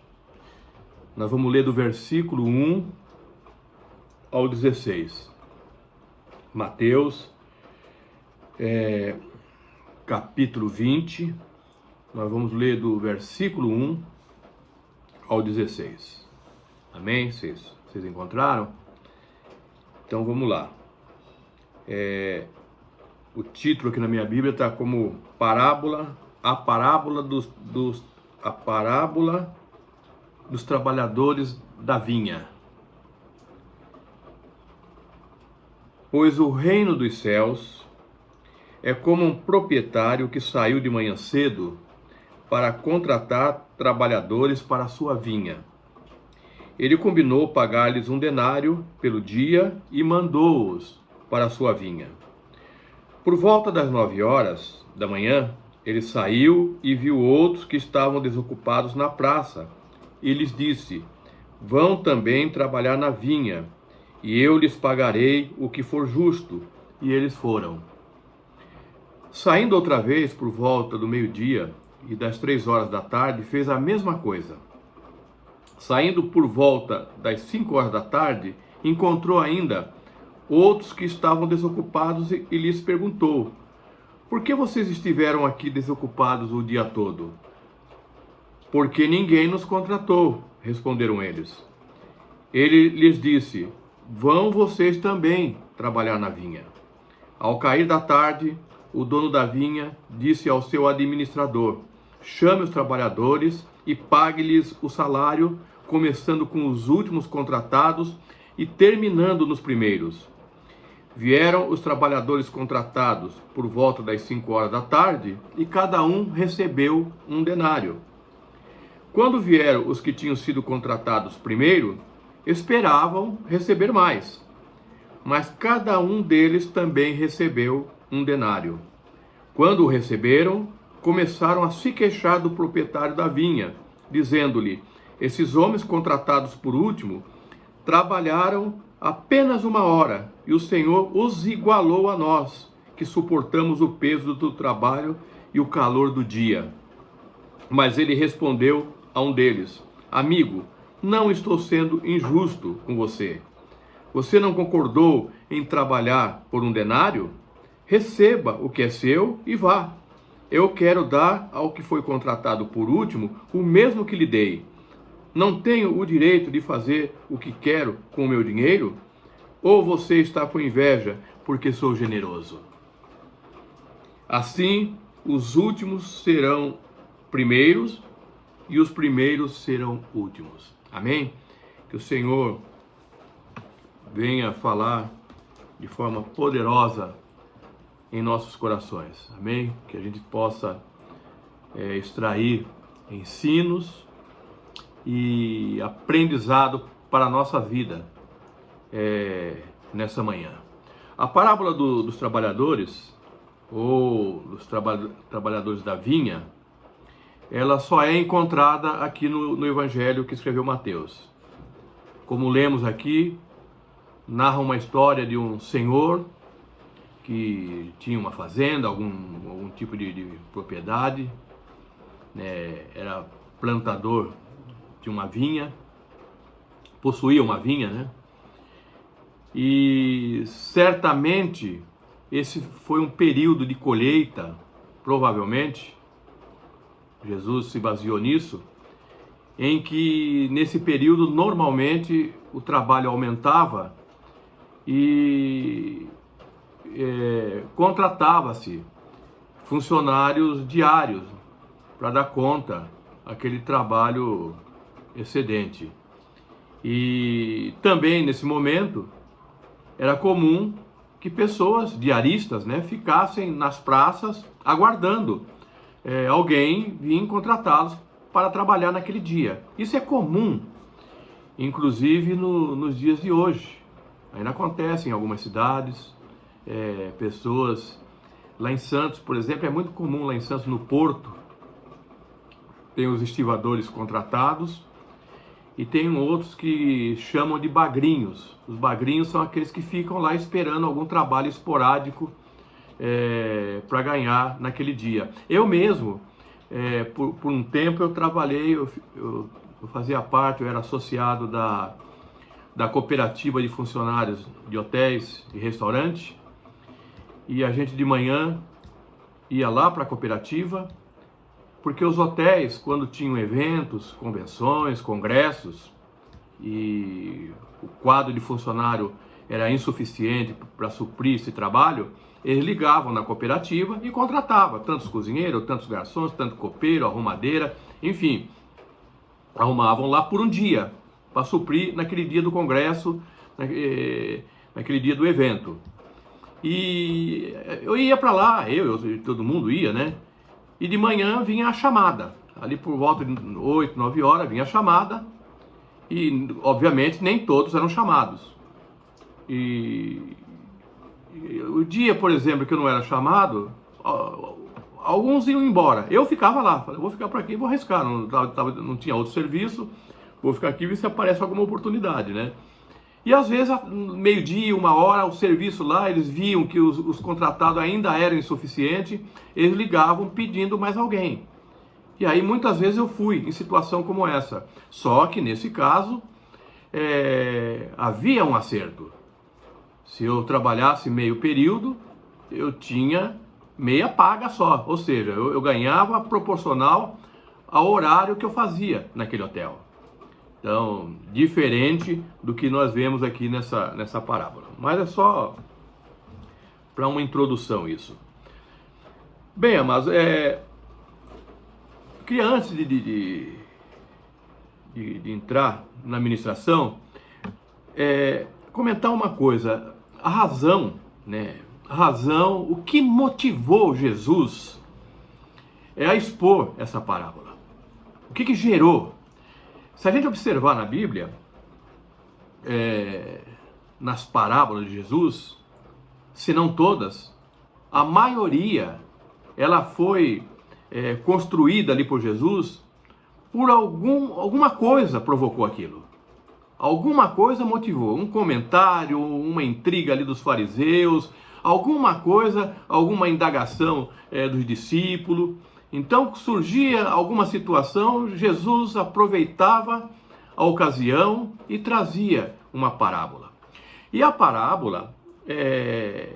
Nós vamos ler do versículo 1 ao 16. Mateus, capítulo 20, nós vamos ler do versículo 1 ao 16. Amém? Vocês encontraram? Então vamos lá. O título aqui na minha Bíblia está como a parábola dos trabalhadores da vinha. Pois o reino dos céus é como um proprietário que saiu de manhã cedo para contratar trabalhadores para a sua vinha. Ele combinou pagar-lhes 1 denário pelo dia e mandou-os para a sua vinha. Por volta das 9 horas da manhã, ele saiu e viu outros que estavam desocupados na praça, e lhes disse: vão também trabalhar na vinha, e eu lhes pagarei o que for justo. E eles foram. Saindo outra vez por volta do meio-dia e das 3 horas da tarde, fez a mesma coisa. Saindo por volta das 5 horas da tarde, encontrou ainda outros que estavam desocupados e lhes perguntou: por que vocês estiveram aqui desocupados o dia todo? Porque ninguém nos contratou, responderam eles. Ele lhes disse: vão vocês também trabalhar na vinha. Ao cair da tarde, o dono da vinha disse ao seu administrador: chame os trabalhadores e pague-lhes o salário, começando com os últimos contratados e terminando nos primeiros. Vieram os trabalhadores contratados por volta das 5 horas da tarde e cada um recebeu 1 denário. Quando vieram os que tinham sido contratados primeiro, esperavam receber mais, mas cada um deles também recebeu 1 denário. Quando o receberam, começaram a se queixar do proprietário da vinha, dizendo-lhe: esses homens contratados por último trabalharam apenas 1 hora, e o Senhor os igualou a nós, que suportamos o peso do trabalho e o calor do dia. Mas ele respondeu a um deles: amigo, não estou sendo injusto com você. Você não concordou em trabalhar por 1 denário? Receba o que é seu e vá. Eu quero dar ao que foi contratado por último o mesmo que lhe dei. Não tenho o direito de fazer o que quero com o meu dinheiro? Ou você está com inveja porque sou generoso? Assim, os últimos serão primeiros e os primeiros serão últimos. Amém? Que o Senhor venha falar de forma poderosa em nossos corações. Amém? Que a gente possa extrair ensinos e aprendizado para a nossa vida nessa manhã. A parábola dos trabalhadores, ou dos trabalhadores da vinha, ela só é encontrada aqui no Evangelho que escreveu Mateus. Como lemos aqui, narra uma história de um senhor que tinha uma fazenda, algum tipo de propriedade, né? Era plantador de uma vinha, possuía uma vinha, né? E certamente esse foi um período de colheita, provavelmente, Jesus se baseou nisso, em que nesse período normalmente o trabalho aumentava e contratava-se funcionários diários para dar conta daquele trabalho excedente. E também nesse momento era comum que pessoas diaristas, né, ficassem nas praças aguardando alguém vir contratá-los para trabalhar naquele dia. Isso é comum, inclusive nos dias de hoje. Ainda acontece em algumas cidades, pessoas lá em Santos, por exemplo, é muito comum lá em Santos, no Porto, tem os estivadores contratados e tem outros que chamam de bagrinhos. Os bagrinhos são aqueles que ficam lá esperando algum trabalho esporádico para ganhar naquele dia. Eu mesmo, por um tempo eu trabalhei, eu fazia parte, eu era associado da cooperativa de funcionários de hotéis e restaurantes, e a gente de manhã ia lá para a cooperativa, porque os hotéis, quando tinham eventos, convenções, congressos, e o quadro de funcionário era insuficiente para suprir esse trabalho, eles ligavam na cooperativa e contratavam tantos cozinheiros, tantos garçons, tanto copeiro, arrumadeira, enfim, arrumavam lá por um dia, para suprir naquele dia do congresso, naquele dia do evento. E eu ia para lá, todo mundo ia, né? E de manhã vinha a chamada. Ali por volta de 8, 9 horas vinha a chamada. E, obviamente, nem todos eram chamados. E o dia, por exemplo, que eu não era chamado, alguns iam embora. Eu ficava lá. Falei, vou ficar por aqui e vou arriscar. Não tinha outro serviço. Vou ficar aqui e ver se aparece alguma oportunidade, né? E às vezes, meio-dia, 1 hora, o serviço lá, eles viam que os contratados ainda eram insuficientes, eles ligavam pedindo mais alguém. E aí muitas vezes eu fui em situação como essa. Só que nesse caso, havia um acerto. Se eu trabalhasse meio período, eu tinha meia paga só. Ou seja, eu ganhava proporcional ao horário que eu fazia naquele hotel. Então, diferente do que nós vemos aqui nessa parábola. Mas é só para uma introdução isso. Bem, amados, queria antes de entrar na ministração, comentar uma coisa. A razão, o que motivou Jesus a expor essa parábola. O que gerou? Se a gente observar na Bíblia, nas parábolas de Jesus, se não todas, a maioria, ela foi construída ali por Jesus, por alguma coisa provocou aquilo. Alguma coisa motivou, um comentário, uma intriga ali dos fariseus, alguma coisa, alguma indagação dos discípulos. Então surgia alguma situação, Jesus aproveitava a ocasião e trazia uma parábola. E a parábola,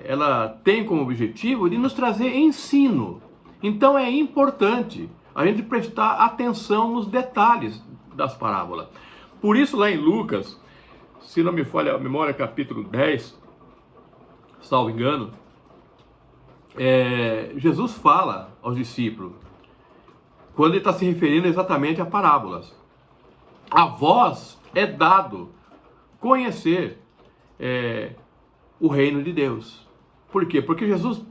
ela tem como objetivo de nos trazer ensino. Então é importante a gente prestar atenção nos detalhes das parábolas. Por isso lá em Lucas, se não me falha a memória, capítulo 10, salvo engano, Jesus fala aos discípulos, quando ele está se referindo exatamente a parábolas. A vós é dado conhecer o reino de Deus. Por quê? Porque Jesus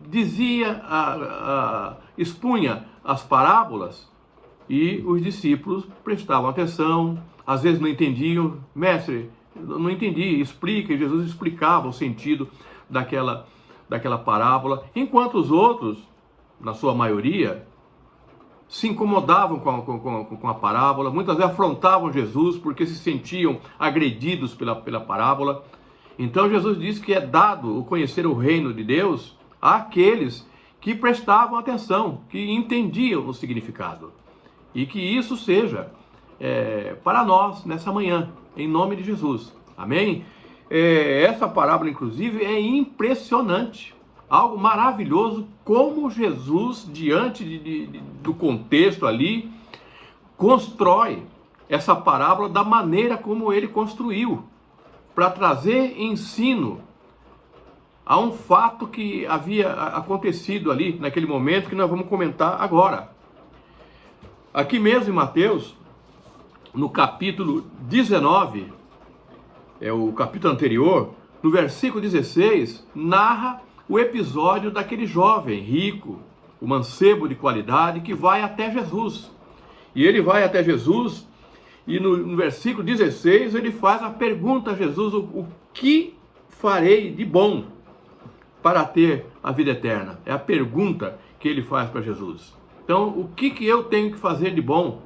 dizia, expunha as parábolas e os discípulos prestavam atenção, às vezes não entendiam. Mestre, não entendi, explica. E Jesus explicava o sentido daquela parábola, enquanto os outros, na sua maioria, se incomodavam com a parábola, muitas vezes afrontavam Jesus porque se sentiam agredidos pela parábola. Então Jesus disse que é dado o conhecer o reino de Deus àqueles que prestavam atenção, que entendiam o significado. E que isso seja para nós nessa manhã, em nome de Jesus. Amém? Essa parábola, inclusive, é impressionante. Algo maravilhoso, como Jesus, diante do contexto ali, constrói essa parábola da maneira como ele construiu, para trazer ensino a um fato que havia acontecido ali, naquele momento, que nós vamos comentar agora. Aqui mesmo em Mateus, no capítulo 19, o capítulo anterior, no versículo 16, narra o episódio daquele jovem rico, o mancebo de qualidade, que vai até Jesus. E ele vai até Jesus, e no versículo 16 ele faz a pergunta a Jesus: o que farei de bom para ter a vida eterna? É a pergunta que ele faz para Jesus. Então, o que eu tenho que fazer de bom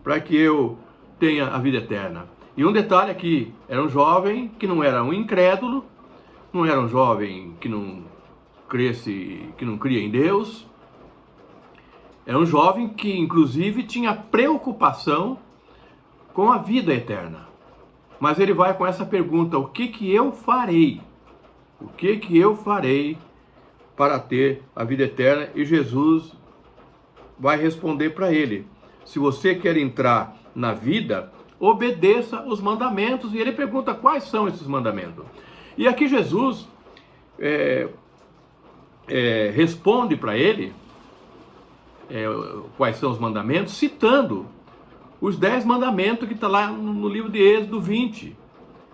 para que eu tenha a vida eterna? E um detalhe aqui, era um jovem que não era um incrédulo, não era um jovem que não cria em Deus. Era um jovem que, inclusive, tinha preocupação com a vida eterna. Mas ele vai com essa pergunta: o que eu farei? O que eu farei para ter a vida eterna? E Jesus vai responder para ele: se você quer entrar na vida, obedeça os mandamentos. E ele pergunta: quais são esses mandamentos? E aqui Jesus responde para ele quais são os mandamentos, citando os 10 mandamentos que está lá no livro de Êxodo 20.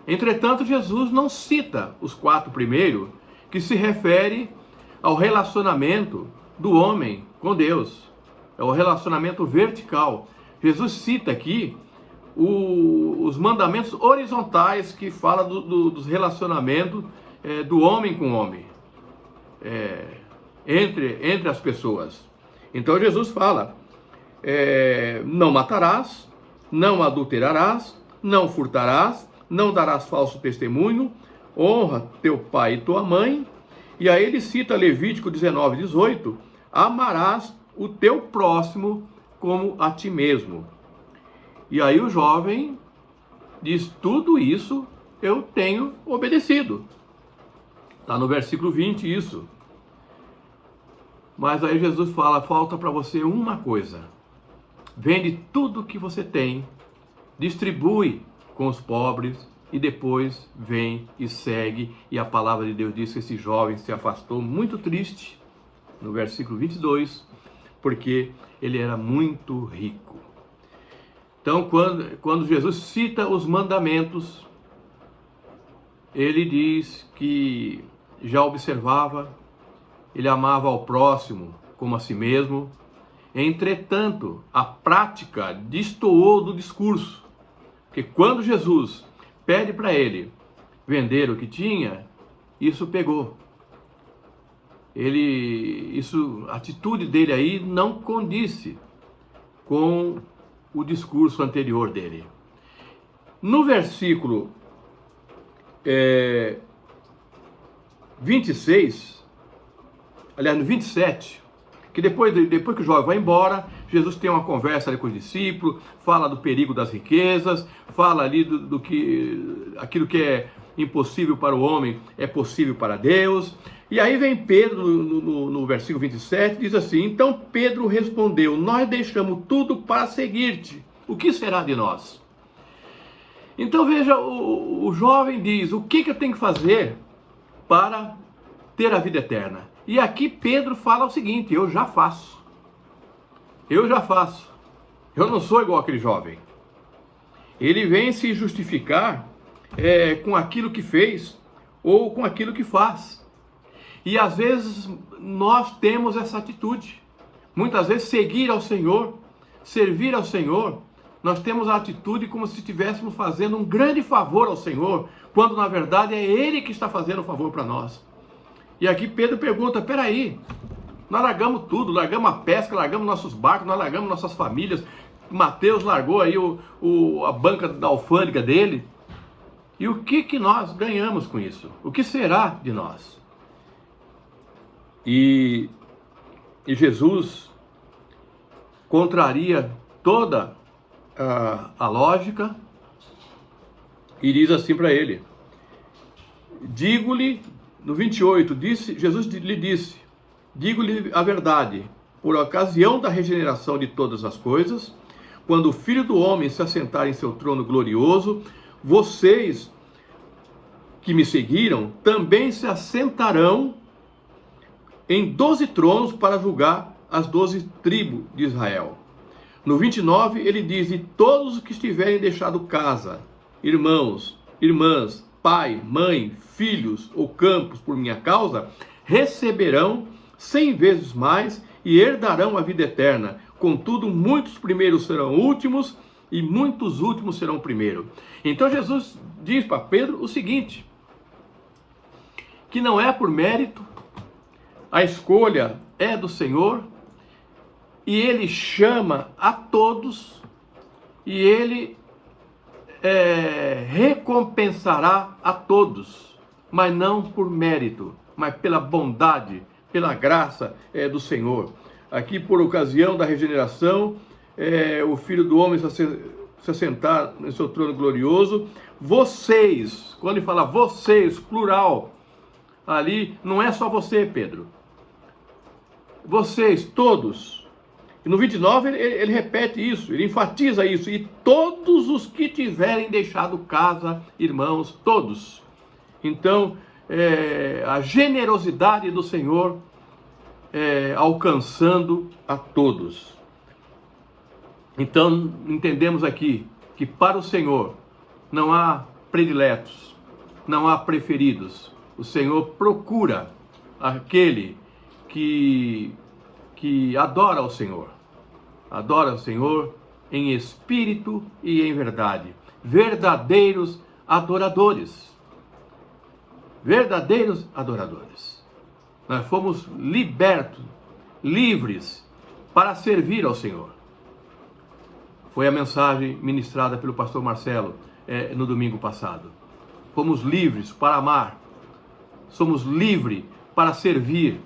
Entretanto, Jesus não cita os 4 primeiros que se refere ao relacionamento do homem com Deus. É o relacionamento vertical. Jesus cita aqui os mandamentos horizontais que fala dos relacionamentos do homem com o homem, entre as pessoas. Então Jesus fala, não matarás, não adulterarás, não furtarás, não darás falso testemunho, honra teu pai e tua mãe. E aí ele cita Levítico 19:18, amarás o teu próximo como a ti mesmo. E aí o jovem diz, tudo isso eu tenho obedecido. Está no versículo 20 isso. Mas aí Jesus fala, falta para você uma coisa. Vende tudo que você tem, distribui com os pobres e depois vem e segue. E a palavra de Deus diz que esse jovem se afastou muito triste, no versículo 22, porque ele era muito rico. Então, quando Jesus cita os mandamentos, ele diz que já observava, ele amava ao próximo como a si mesmo. Entretanto, a prática destoou do discurso, porque quando Jesus pede para ele vender o que tinha, isso pegou. A atitude dele aí não condiz com o discurso anterior dele. No versículo 26, aliás, no 27, que depois que o jovem vai embora, Jesus tem uma conversa ali com os discípulos, fala do perigo das riquezas, fala ali do que aquilo que é impossível para o homem é possível para Deus. E aí vem Pedro no versículo 27, diz assim, então Pedro respondeu, nós deixamos tudo para seguir-te, o que será de nós? Então veja, o jovem diz, o que eu tenho que fazer para ter a vida eterna? E aqui Pedro fala o seguinte, eu já faço, eu não sou igual aquele jovem. Ele vem se justificar com aquilo que fez ou com aquilo que faz. E às vezes nós temos essa atitude. Muitas vezes seguir ao Senhor, servir ao Senhor, nós temos a atitude como se estivéssemos fazendo um grande favor ao Senhor, quando na verdade é Ele que está fazendo o favor para nós. E aqui Pedro pergunta, peraí, nós largamos tudo, largamos a pesca, largamos nossos barcos, nós largamos nossas famílias, Mateus largou aí a banca da alfândega dele, e o que nós ganhamos com isso? O que será de nós? E Jesus contraria toda a lógica e diz assim para ele, digo-lhe, no 28, Jesus lhe disse, digo-lhe a verdade, por ocasião da regeneração de todas as coisas, quando o Filho do Homem se assentar em seu trono glorioso, vocês que me seguiram também se assentarão em 12 tronos para julgar as 12 tribos de Israel. No 29 ele diz, e todos os que tiverem deixado casa, irmãos, irmãs, pai, mãe, filhos ou campos por minha causa, receberão 100 vezes mais e herdarão a vida eterna. Contudo, muitos primeiros serão últimos e muitos últimos serão primeiros. Então Jesus diz para Pedro o seguinte, que não é por mérito, a escolha é do Senhor, e Ele chama a todos, e Ele recompensará a todos, mas não por mérito, mas pela bondade, pela graça do Senhor. Aqui, por ocasião da regeneração, o Filho do Homem se assentar em seu trono glorioso, vocês, quando ele fala vocês, plural, ali não é só você, Pedro, vocês, todos. E no 29 ele repete isso, ele enfatiza isso, e todos os que tiverem deixado casa, irmãos, todos. Então, a generosidade do Senhor alcançando a todos. Então, entendemos aqui que para o Senhor não há prediletos, não há preferidos, o Senhor procura aquele que adora o Senhor. Adora o Senhor em espírito e em verdade. Verdadeiros adoradores. Verdadeiros adoradores. Nós fomos libertos, livres para servir ao Senhor. Foi a mensagem ministrada pelo pastor Marcelo no domingo passado. Fomos livres para amar. Somos livres para servir.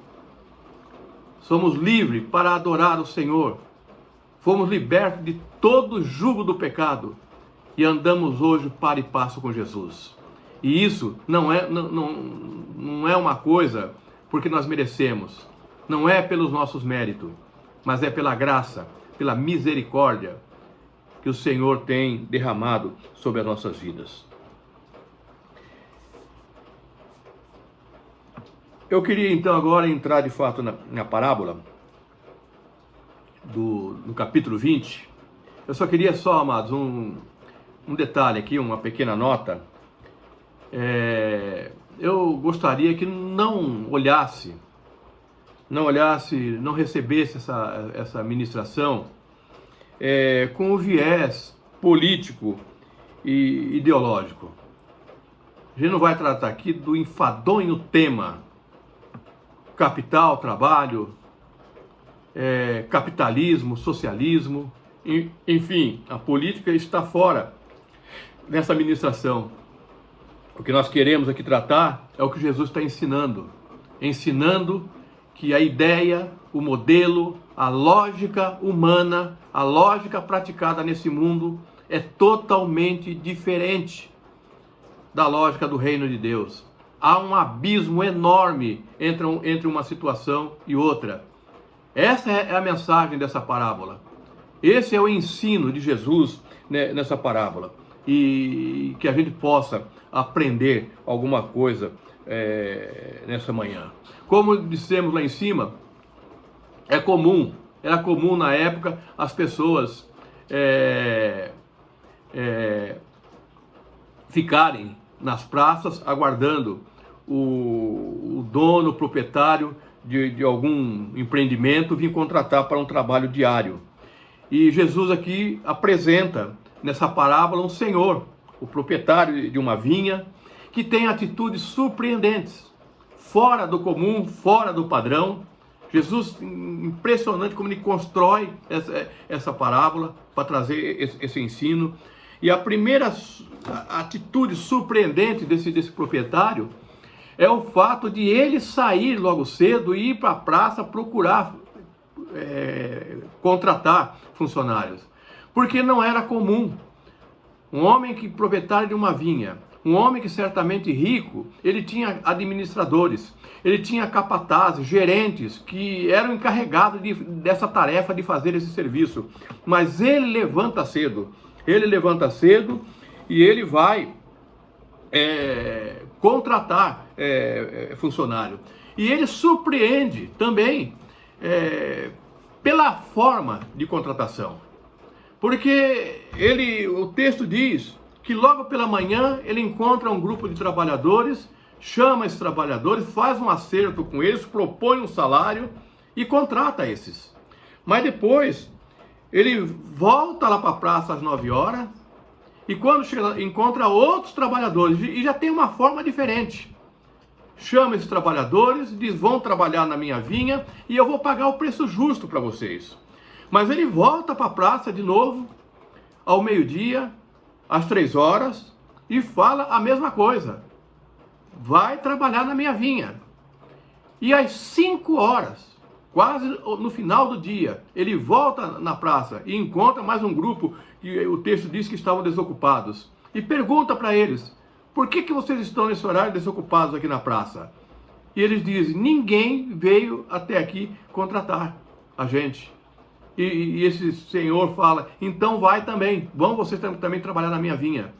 Somos livres para adorar o Senhor. Fomos libertos de todo o jugo do pecado e andamos hoje para e passo com Jesus. E isso não é uma coisa porque nós merecemos, não é pelos nossos méritos, mas é pela graça, pela misericórdia que o Senhor tem derramado sobre as nossas vidas. Eu queria então agora entrar de fato na parábola no capítulo 20. Eu só queria amados, um detalhe aqui, uma pequena nota. Eu gostaria que não recebesse essa ministração com o viés político e ideológico. A gente não vai tratar aqui do enfadonho tema capital, trabalho, capitalismo, socialismo, enfim, a política está fora dessa ministração. O que nós queremos aqui tratar é o que Jesus está ensinando que a ideia, o modelo, a lógica humana, a lógica praticada nesse mundo é totalmente diferente da lógica do reino de Deus. Há um abismo enorme entre uma situação e outra. Essa é a mensagem dessa parábola. Esse é o ensino de Jesus nessa parábola. E que a gente possa aprender alguma coisa nessa manhã. Como dissemos lá em cima, era comum na época as pessoas ficarem nas praças aguardando o dono, o proprietário de algum empreendimento vir contratar para um trabalho diário. E Jesus aqui apresenta nessa parábola um senhor, o proprietário de uma vinha, que tem atitudes surpreendentes, fora do comum, fora do padrão. Jesus, impressionante como ele constrói essa parábola para trazer esse ensino. E a primeira atitude surpreendente desse proprietário é o fato de ele sair logo cedo e ir para a praça procurar contratar funcionários. Porque não era comum. Um homem proprietário de uma vinha, um homem que certamente rico, ele tinha administradores, ele tinha capatazes, gerentes que eram encarregados dessa tarefa de fazer esse serviço. Mas ele levanta cedo e ele vai contratar funcionário. E ele surpreende também pela forma de contratação. Porque o texto diz que logo pela manhã ele encontra um grupo de trabalhadores, chama esses trabalhadores, faz um acerto com eles, propõe um salário e contrata esses. Mas depois ele volta lá para a praça às 9 horas e quando chega, encontra outros trabalhadores e já tem uma forma diferente. Chama esses trabalhadores, diz: vão trabalhar na minha vinha e eu vou pagar o preço justo para vocês. Mas ele volta para a praça de novo, ao meio-dia, às 3 horas, e fala a mesma coisa. Vai trabalhar na minha vinha. E às 5 horas, quase no final do dia, ele volta na praça e encontra mais um grupo, que o texto diz que estavam desocupados. E pergunta para eles: por que vocês estão nesse horário desocupados aqui na praça? E eles dizem: ninguém veio até aqui contratar a gente. E esse senhor fala: então vai também, vão vocês também trabalhar na minha vinha.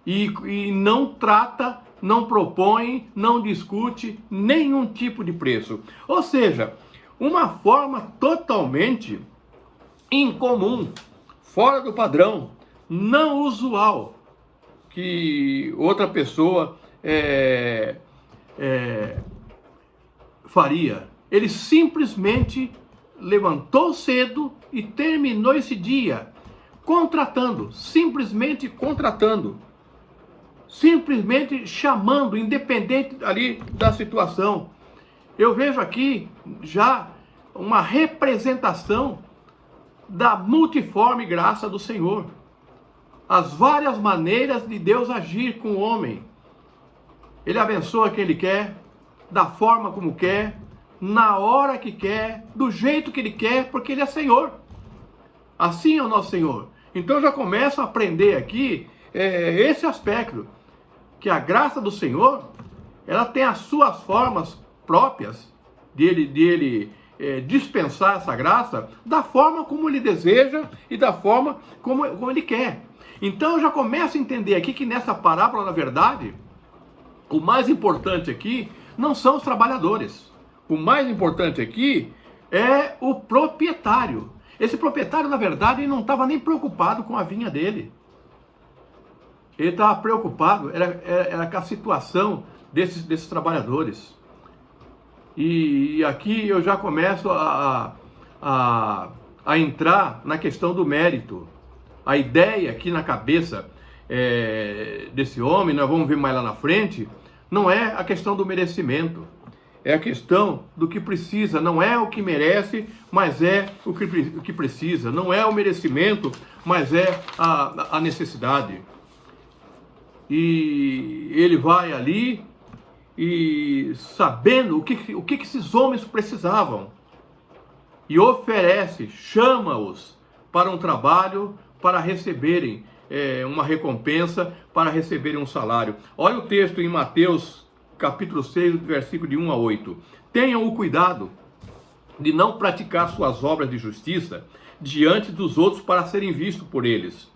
E não trata, não propõe, não discute nenhum tipo de preço. Ou seja, uma forma totalmente incomum, fora do padrão, não usual, que outra pessoa faria. Ele simplesmente levantou cedo e terminou esse dia contratando, simplesmente contratando, simplesmente chamando, independente ali da situação. Eu vejo aqui já uma representação da multiforme graça do Senhor. As várias maneiras de Deus agir com o homem. Ele abençoa quem Ele quer, da forma como quer, na hora que quer, do jeito que Ele quer, porque Ele é Senhor. Assim é o nosso Senhor. Então eu já começo a aprender aqui esse aspecto, que a graça do Senhor, ela tem as suas formas próprias de Ele dispensar essa graça da forma como Ele deseja e da forma como Ele quer. Então eu já começo a entender aqui que nessa parábola, na verdade, o mais importante aqui não são os trabalhadores. O mais importante aqui é o proprietário. Esse proprietário, na verdade, ele não estava nem preocupado com a vinha dele. Ele estava preocupado era com a situação desses trabalhadores. E aqui eu já começo a entrar na questão do mérito. A ideia aqui na cabeça desse homem, nós vamos ver mais lá na frente, não é a questão do merecimento. É a questão do que precisa. Não é o que merece, mas é o que precisa. Não é o merecimento, mas é a necessidade. E ele vai ali e sabendo o que esses homens precisavam. E oferece, chama-os para um trabalho, para receberem uma recompensa, para receberem um salário. Olha o texto em Mateus capítulo 6, versículo de 1 a 8. Tenham o cuidado de não praticar suas obras de justiça diante dos outros para serem vistos por eles.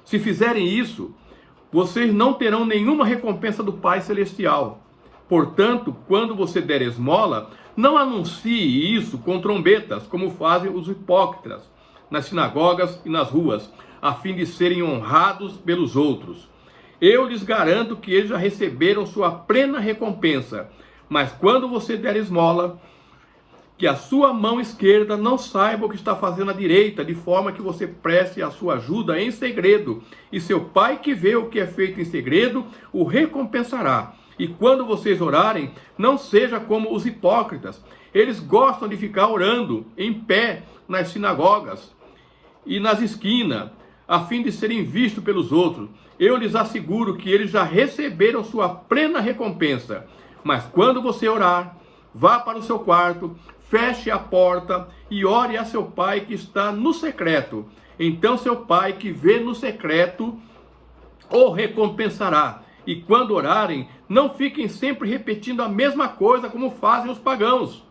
Se fizerem isso, vocês não terão nenhuma recompensa do Pai Celestial. Portanto, quando você der esmola, não anuncie isso com trombetas, como fazem os hipócritas nas sinagogas e nas ruas, a fim de serem honrados pelos outros. Eu lhes garanto que eles já receberam sua plena recompensa. Mas quando você der esmola, que a sua mão esquerda não saiba o que está fazendo a direita, de forma que você preste a sua ajuda em segredo. E seu Pai que vê o que é feito em segredo, o recompensará. E quando vocês orarem, não seja como os hipócritas. Eles gostam de ficar orando em pé nas sinagogas e nas esquinas, a fim de serem vistos pelos outros. Eu lhes asseguro que eles já receberam sua plena recompensa. Mas quando você orar, vá para o seu quarto, feche a porta e ore a seu Pai que está no secreto. Então seu Pai que vê no secreto o recompensará. E quando orarem, não fiquem sempre repetindo a mesma coisa como fazem os pagãos.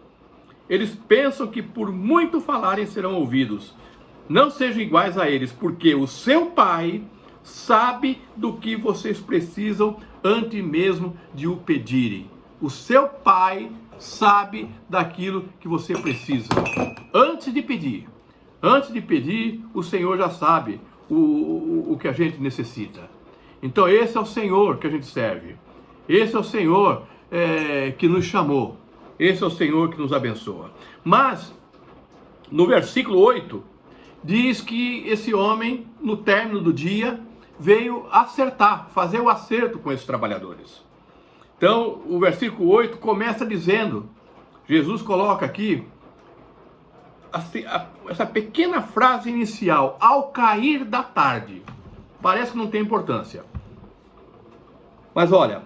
Eles pensam que por muito falarem serão ouvidos. Não sejam iguais a eles, porque o seu Pai sabe do que vocês precisam antes mesmo de o pedirem. O seu Pai sabe daquilo que você precisa. Antes de pedir, o Senhor já sabe o que a gente necessita. Então esse é o Senhor que a gente serve. Esse é o Senhor que nos chamou. Esse é o Senhor que nos abençoa. Mas, no versículo 8, diz que esse homem, no término do dia, veio acertar, fazer o acerto com esses trabalhadores. Então, o versículo 8 começa dizendo, Jesus coloca aqui, essa pequena frase inicial, ao cair da tarde. Parece que não tem importância. Mas olha,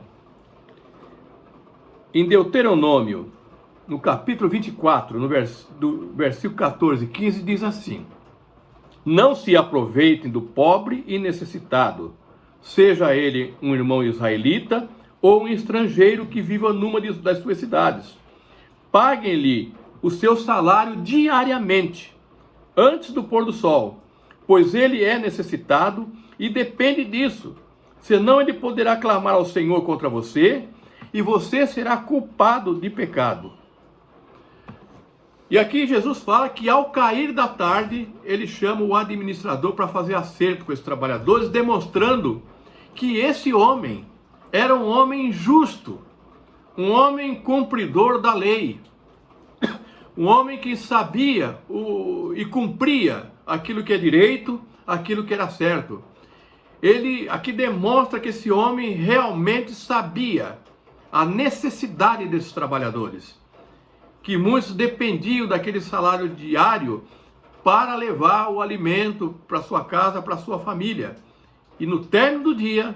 em Deuteronômio, no capítulo 24, do versículo 14 e 15, diz assim: não se aproveitem do pobre e necessitado, seja ele um irmão israelita ou um estrangeiro que viva numa das suas cidades. Paguem-lhe o seu salário diariamente, antes do pôr do sol, pois ele é necessitado e depende disso. Senão ele poderá clamar ao Senhor contra você e você será culpado de pecado. E aqui Jesus fala que ao cair da tarde, ele chama o administrador para fazer acerto com esses trabalhadores, demonstrando que esse homem era um homem justo, um homem cumpridor da lei, um homem que sabia e cumpria aquilo que é direito, aquilo que era certo. Ele aqui demonstra que esse homem realmente sabia a necessidade desses trabalhadores, que muitos dependiam daquele salário diário para levar o alimento para sua casa, para sua família. E no término do dia,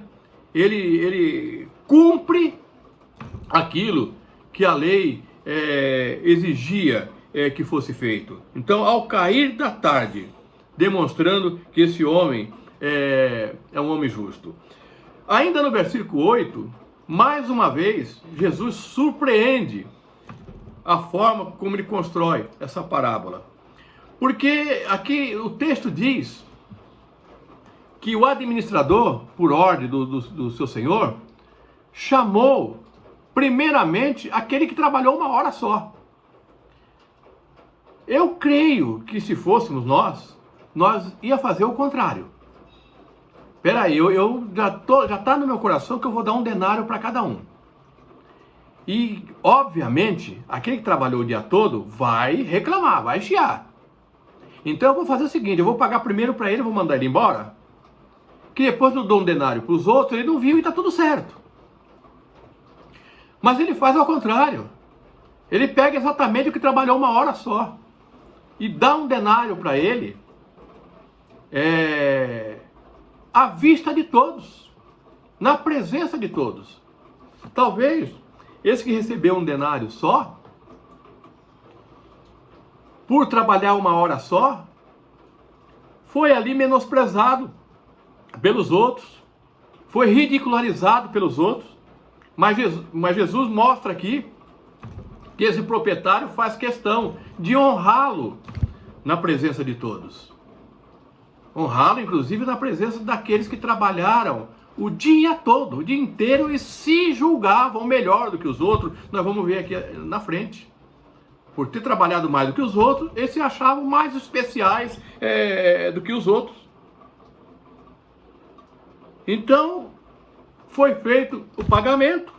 ele cumpre aquilo que a lei exigia que fosse feito. Então, ao cair da tarde, demonstrando que esse homem é um homem justo. Ainda no versículo 8, mais uma vez, Jesus surpreende a forma como ele constrói essa parábola. Porque aqui o texto diz que o administrador, por ordem do seu senhor, chamou primeiramente aquele que trabalhou uma hora só. Eu creio que se fôssemos nós ia fazer o contrário. Peraí, já está no meu coração que eu vou dar um denário para cada um. E, obviamente, aquele que trabalhou o dia todo vai reclamar, vai chiar. Então eu vou fazer o seguinte, eu vou pagar primeiro para ele, vou mandar ele embora, que depois eu dou um denário para os outros, ele não viu e está tudo certo. Mas ele faz ao contrário. Ele pega exatamente o que trabalhou uma hora só e dá um denário para ele à vista de todos, na presença de todos. Talvez esse que recebeu um denário só, por trabalhar uma hora só, foi ali menosprezado pelos outros, foi ridicularizado pelos outros, mas Jesus mostra aqui que esse proprietário faz questão de honrá-lo na presença de todos. Honrá-lo, inclusive, na presença daqueles que trabalharam o dia todo, o dia inteiro, e se julgavam melhor do que os outros. Nós vamos ver aqui na frente. Por ter trabalhado mais do que os outros, eles se achavam mais especiais do que os outros. Então, foi feito o pagamento.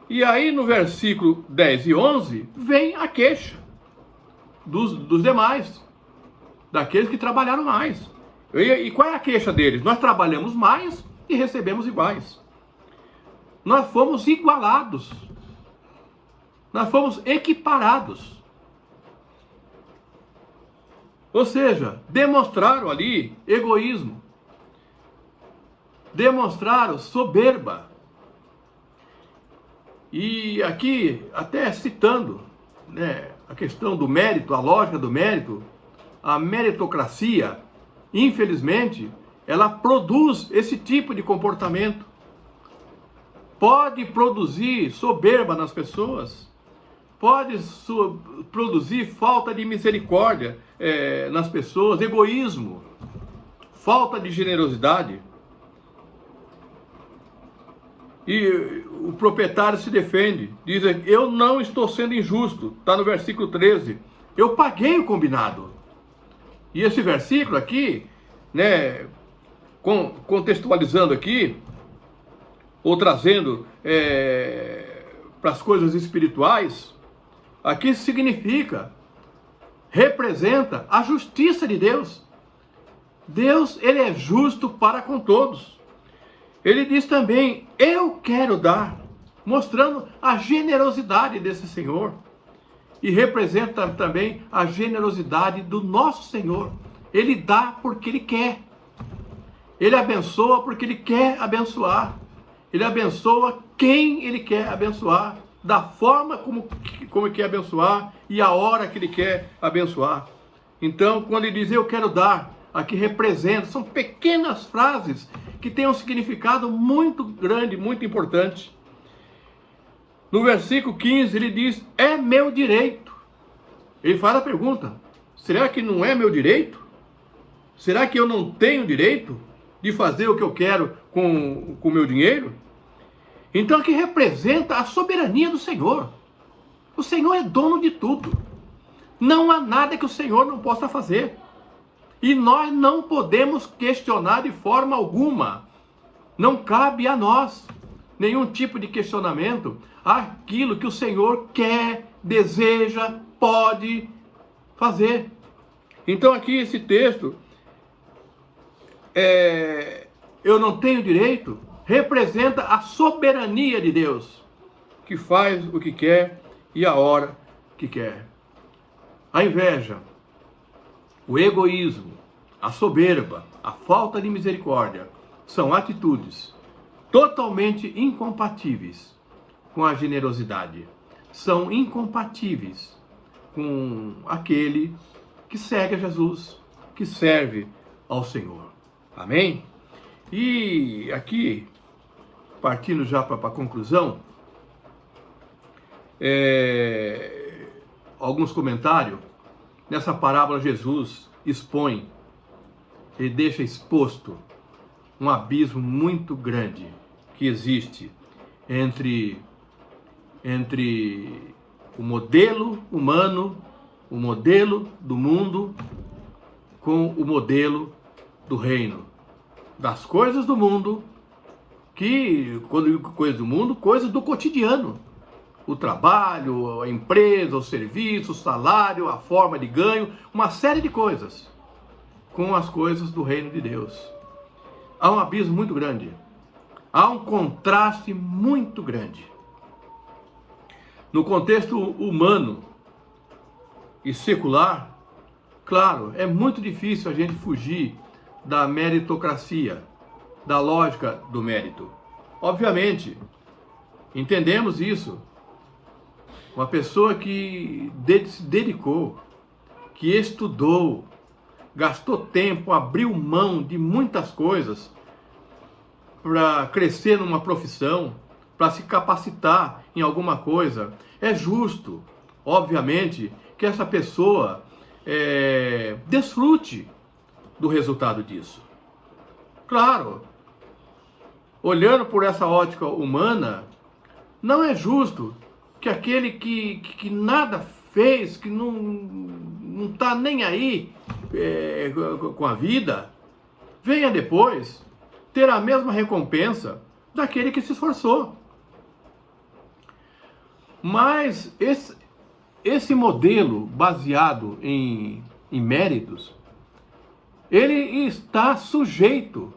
E aí, no versículo 10 e 11, vem a queixa dos demais, daqueles que trabalharam mais. E qual é a queixa deles? Nós trabalhamos mais e recebemos iguais. Nós fomos igualados. Nós fomos equiparados. Ou seja, demonstraram ali egoísmo. Demonstraram soberba. E aqui, até citando, né, a questão do mérito, a lógica do mérito, a meritocracia, infelizmente, ela produz esse tipo de comportamento. Pode produzir soberba nas pessoas, pode produzir falta de misericórdia nas pessoas, egoísmo, falta de generosidade. E o proprietário se defende, diz: eu não estou sendo injusto, está no versículo 13, eu paguei o combinado. E esse versículo aqui, né, contextualizando aqui, ou trazendo para as coisas espirituais, aqui significa, representa a justiça de Deus. Deus, ele é justo para com todos. Ele diz também: eu quero dar, mostrando a generosidade desse Senhor. E representa também a generosidade do nosso Senhor. Ele dá porque Ele quer. Ele abençoa porque Ele quer abençoar. Ele abençoa quem Ele quer abençoar, da forma como Ele quer abençoar e a hora que Ele quer abençoar. Então, quando Ele diz: eu quero dar, aqui representa, são pequenas frases que têm um significado muito grande, muito importante. No versículo 15 ele diz: é meu direito. Ele faz a pergunta: será que não é meu direito? Será que eu não tenho direito de fazer o que eu quero com o meu dinheiro? Então aqui representa a soberania do Senhor. O Senhor é dono de tudo. Não há nada que o Senhor não possa fazer. E nós não podemos questionar de forma alguma. Não cabe a nós. nenhum tipo de questionamento àquilo que o Senhor quer, deseja, pode fazer. Então aqui esse texto, eu não tenho direito, representa a soberania de Deus, que faz o que quer e a hora que quer. A inveja, o egoísmo, a soberba, a falta de misericórdia são atitudes totalmente incompatíveis com a generosidade. São incompatíveis com aquele que segue a Jesus, que serve ao Senhor. Amém? E aqui, partindo já para a conclusão, alguns comentários. Nessa parábola Jesus expõe, ele deixa exposto um abismo muito grande que existe entre o modelo humano, o modelo do mundo, com o modelo do reino. Das coisas do mundo, que, quando eu digo coisas do mundo, coisas do cotidiano. O trabalho, a empresa, o serviço, o salário, a forma de ganho, uma série de coisas, com as coisas do reino de Deus. Há um abismo muito grande. Há um contraste muito grande. No contexto humano e secular, claro, é muito difícil a gente fugir da meritocracia, da lógica do mérito. Obviamente, entendemos isso. Uma pessoa que se dedicou, que estudou, gastou tempo, abriu mão de muitas coisas para crescer numa profissão, para se capacitar em alguma coisa. É justo, obviamente, que essa pessoa desfrute do resultado disso. Claro, olhando por essa ótica humana, não é justo que aquele que nada fez, que não está nem aí com a vida, venha depois ter a mesma recompensa daquele que se esforçou. Mas esse modelo baseado em méritos, ele está sujeito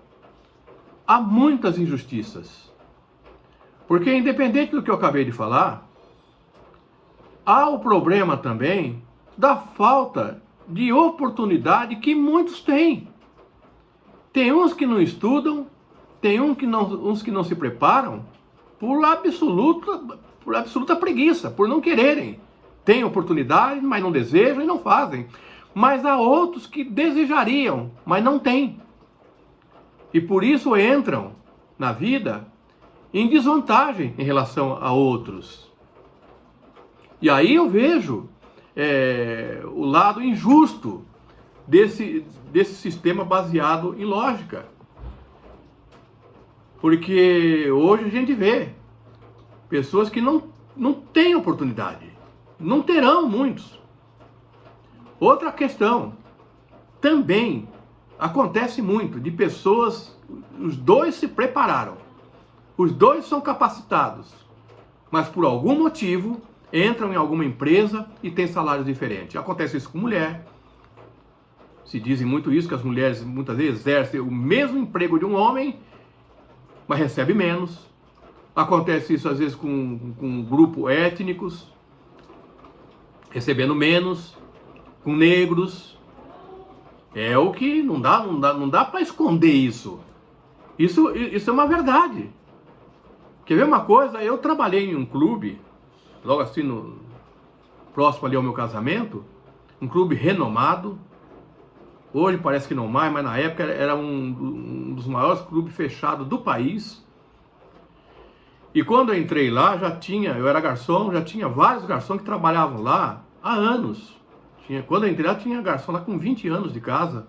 a muitas injustiças. Porque independente do que eu acabei de falar, há o problema também da falta de oportunidade que muitos têm. Tem uns que não estudam, tem uns que não se preparam por absoluta preguiça, por não quererem. Tem oportunidade, mas não desejam e não fazem. Mas há outros que desejariam, mas não têm. E por isso entram na vida em desvantagem em relação a outros. E aí eu vejo o lado injusto desse sistema baseado em lógica. Porque hoje a gente vê pessoas que não têm oportunidade. Não terão muitos. Outra questão, também acontece muito de pessoas, os dois se prepararam, os dois são capacitados, mas por algum motivo entram em alguma empresa e têm salários diferentes. Acontece isso com mulher. Se dizem muito isso, que as mulheres muitas vezes exercem o mesmo emprego de um homem, mas recebem menos. Acontece isso às vezes com grupos étnicos, recebendo menos, com negros. É o que não dá para esconder isso. Isso é uma verdade. Quer ver uma coisa? Eu trabalhei em um clube, logo assim próximo ali ao meu casamento, um clube renomado. Hoje parece que não mais, mas na época era um dos maiores clubes fechados do país. E quando eu entrei lá, eu era garçom, já tinha vários garçons que trabalhavam lá há anos. Quando eu entrei lá, tinha garçom lá com 20 anos de casa.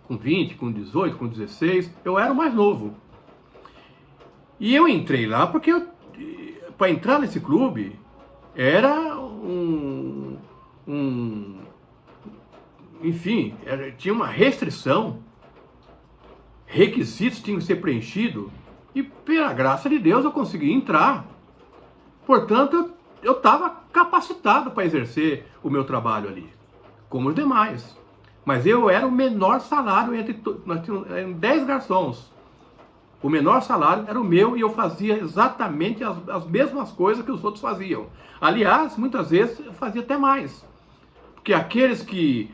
Com 20, com 18, com 16. Eu era o mais novo. E eu entrei lá porque para entrar nesse clube era enfim, tinha uma restrição. Requisitos tinham que ser preenchidos E pela graça de Deus eu consegui entrar. Portanto, eu estava capacitado para exercer o meu trabalho ali, como os demais. Mas eu era o menor salário nós tínhamos 10 garçons. O menor salário era o meu e eu fazia exatamente as mesmas coisas que os outros faziam. Aliás, muitas vezes eu fazia até mais. Porque aqueles que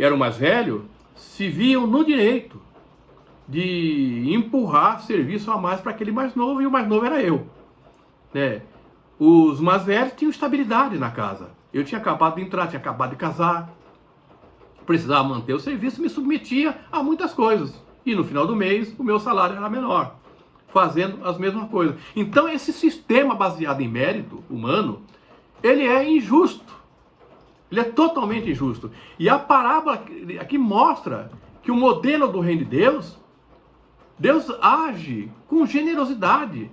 eram mais velhos se viam no direito de empurrar serviço a mais para aquele mais novo, e o mais novo era eu. Né? Os mais velhos tinham estabilidade na casa. Eu tinha acabado de entrar, tinha acabado de casar, precisava manter o serviço, me submetia a muitas coisas. E no final do mês, o meu salário era menor, fazendo as mesmas coisas. Então esse sistema baseado em mérito humano, ele é injusto. Ele é totalmente injusto. E a parábola aqui mostra que o modelo do reino de Deus, Deus age com generosidade.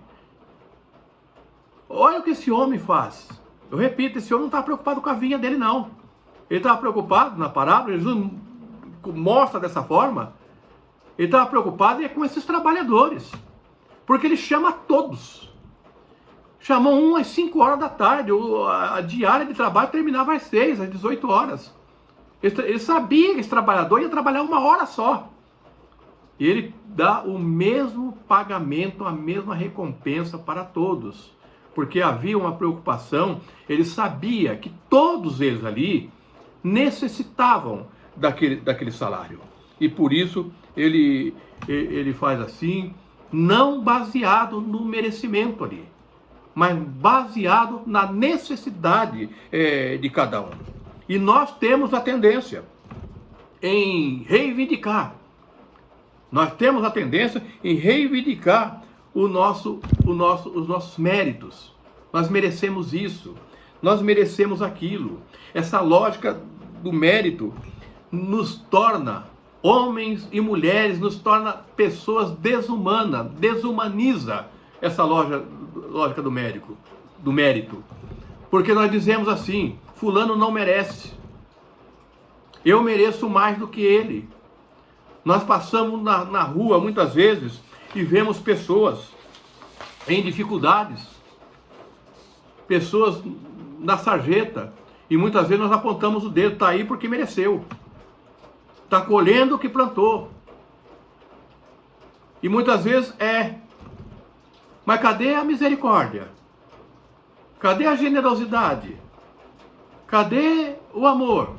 Olha o que esse homem faz. Eu repito, esse homem não está preocupado com a vinha dele, não. Ele estava preocupado, na parábola, Jesus mostra dessa forma, ele estava preocupado com esses trabalhadores. Porque ele chama todos. Chamou um às 5 horas da tarde, a diária de trabalho terminava às 6, às 18 horas. Ele sabia que esse trabalhador ia trabalhar 1 hora só. E ele dá o mesmo pagamento, a mesma recompensa para todos. Porque havia uma preocupação, ele sabia que todos eles ali necessitavam daquele salário. E por isso ele faz assim, não baseado no merecimento ali, mas baseado na necessidade de cada um. E nós temos a tendência em reivindicar. Nós temos a tendência em reivindicar os nossos méritos. Nós merecemos isso, nós merecemos aquilo. Essa lógica do mérito nos torna homens e mulheres, nos torna pessoas desumanas, desumaniza essa lógica do mérito. Porque nós dizemos assim, fulano não merece, eu mereço mais do que ele. Nós passamos na rua muitas vezes e vemos pessoas em dificuldades, pessoas na sarjeta, e muitas vezes nós apontamos o dedo, está aí porque mereceu, está colhendo o que plantou. E muitas vezes mas cadê a misericórdia? Cadê a generosidade? Cadê o amor?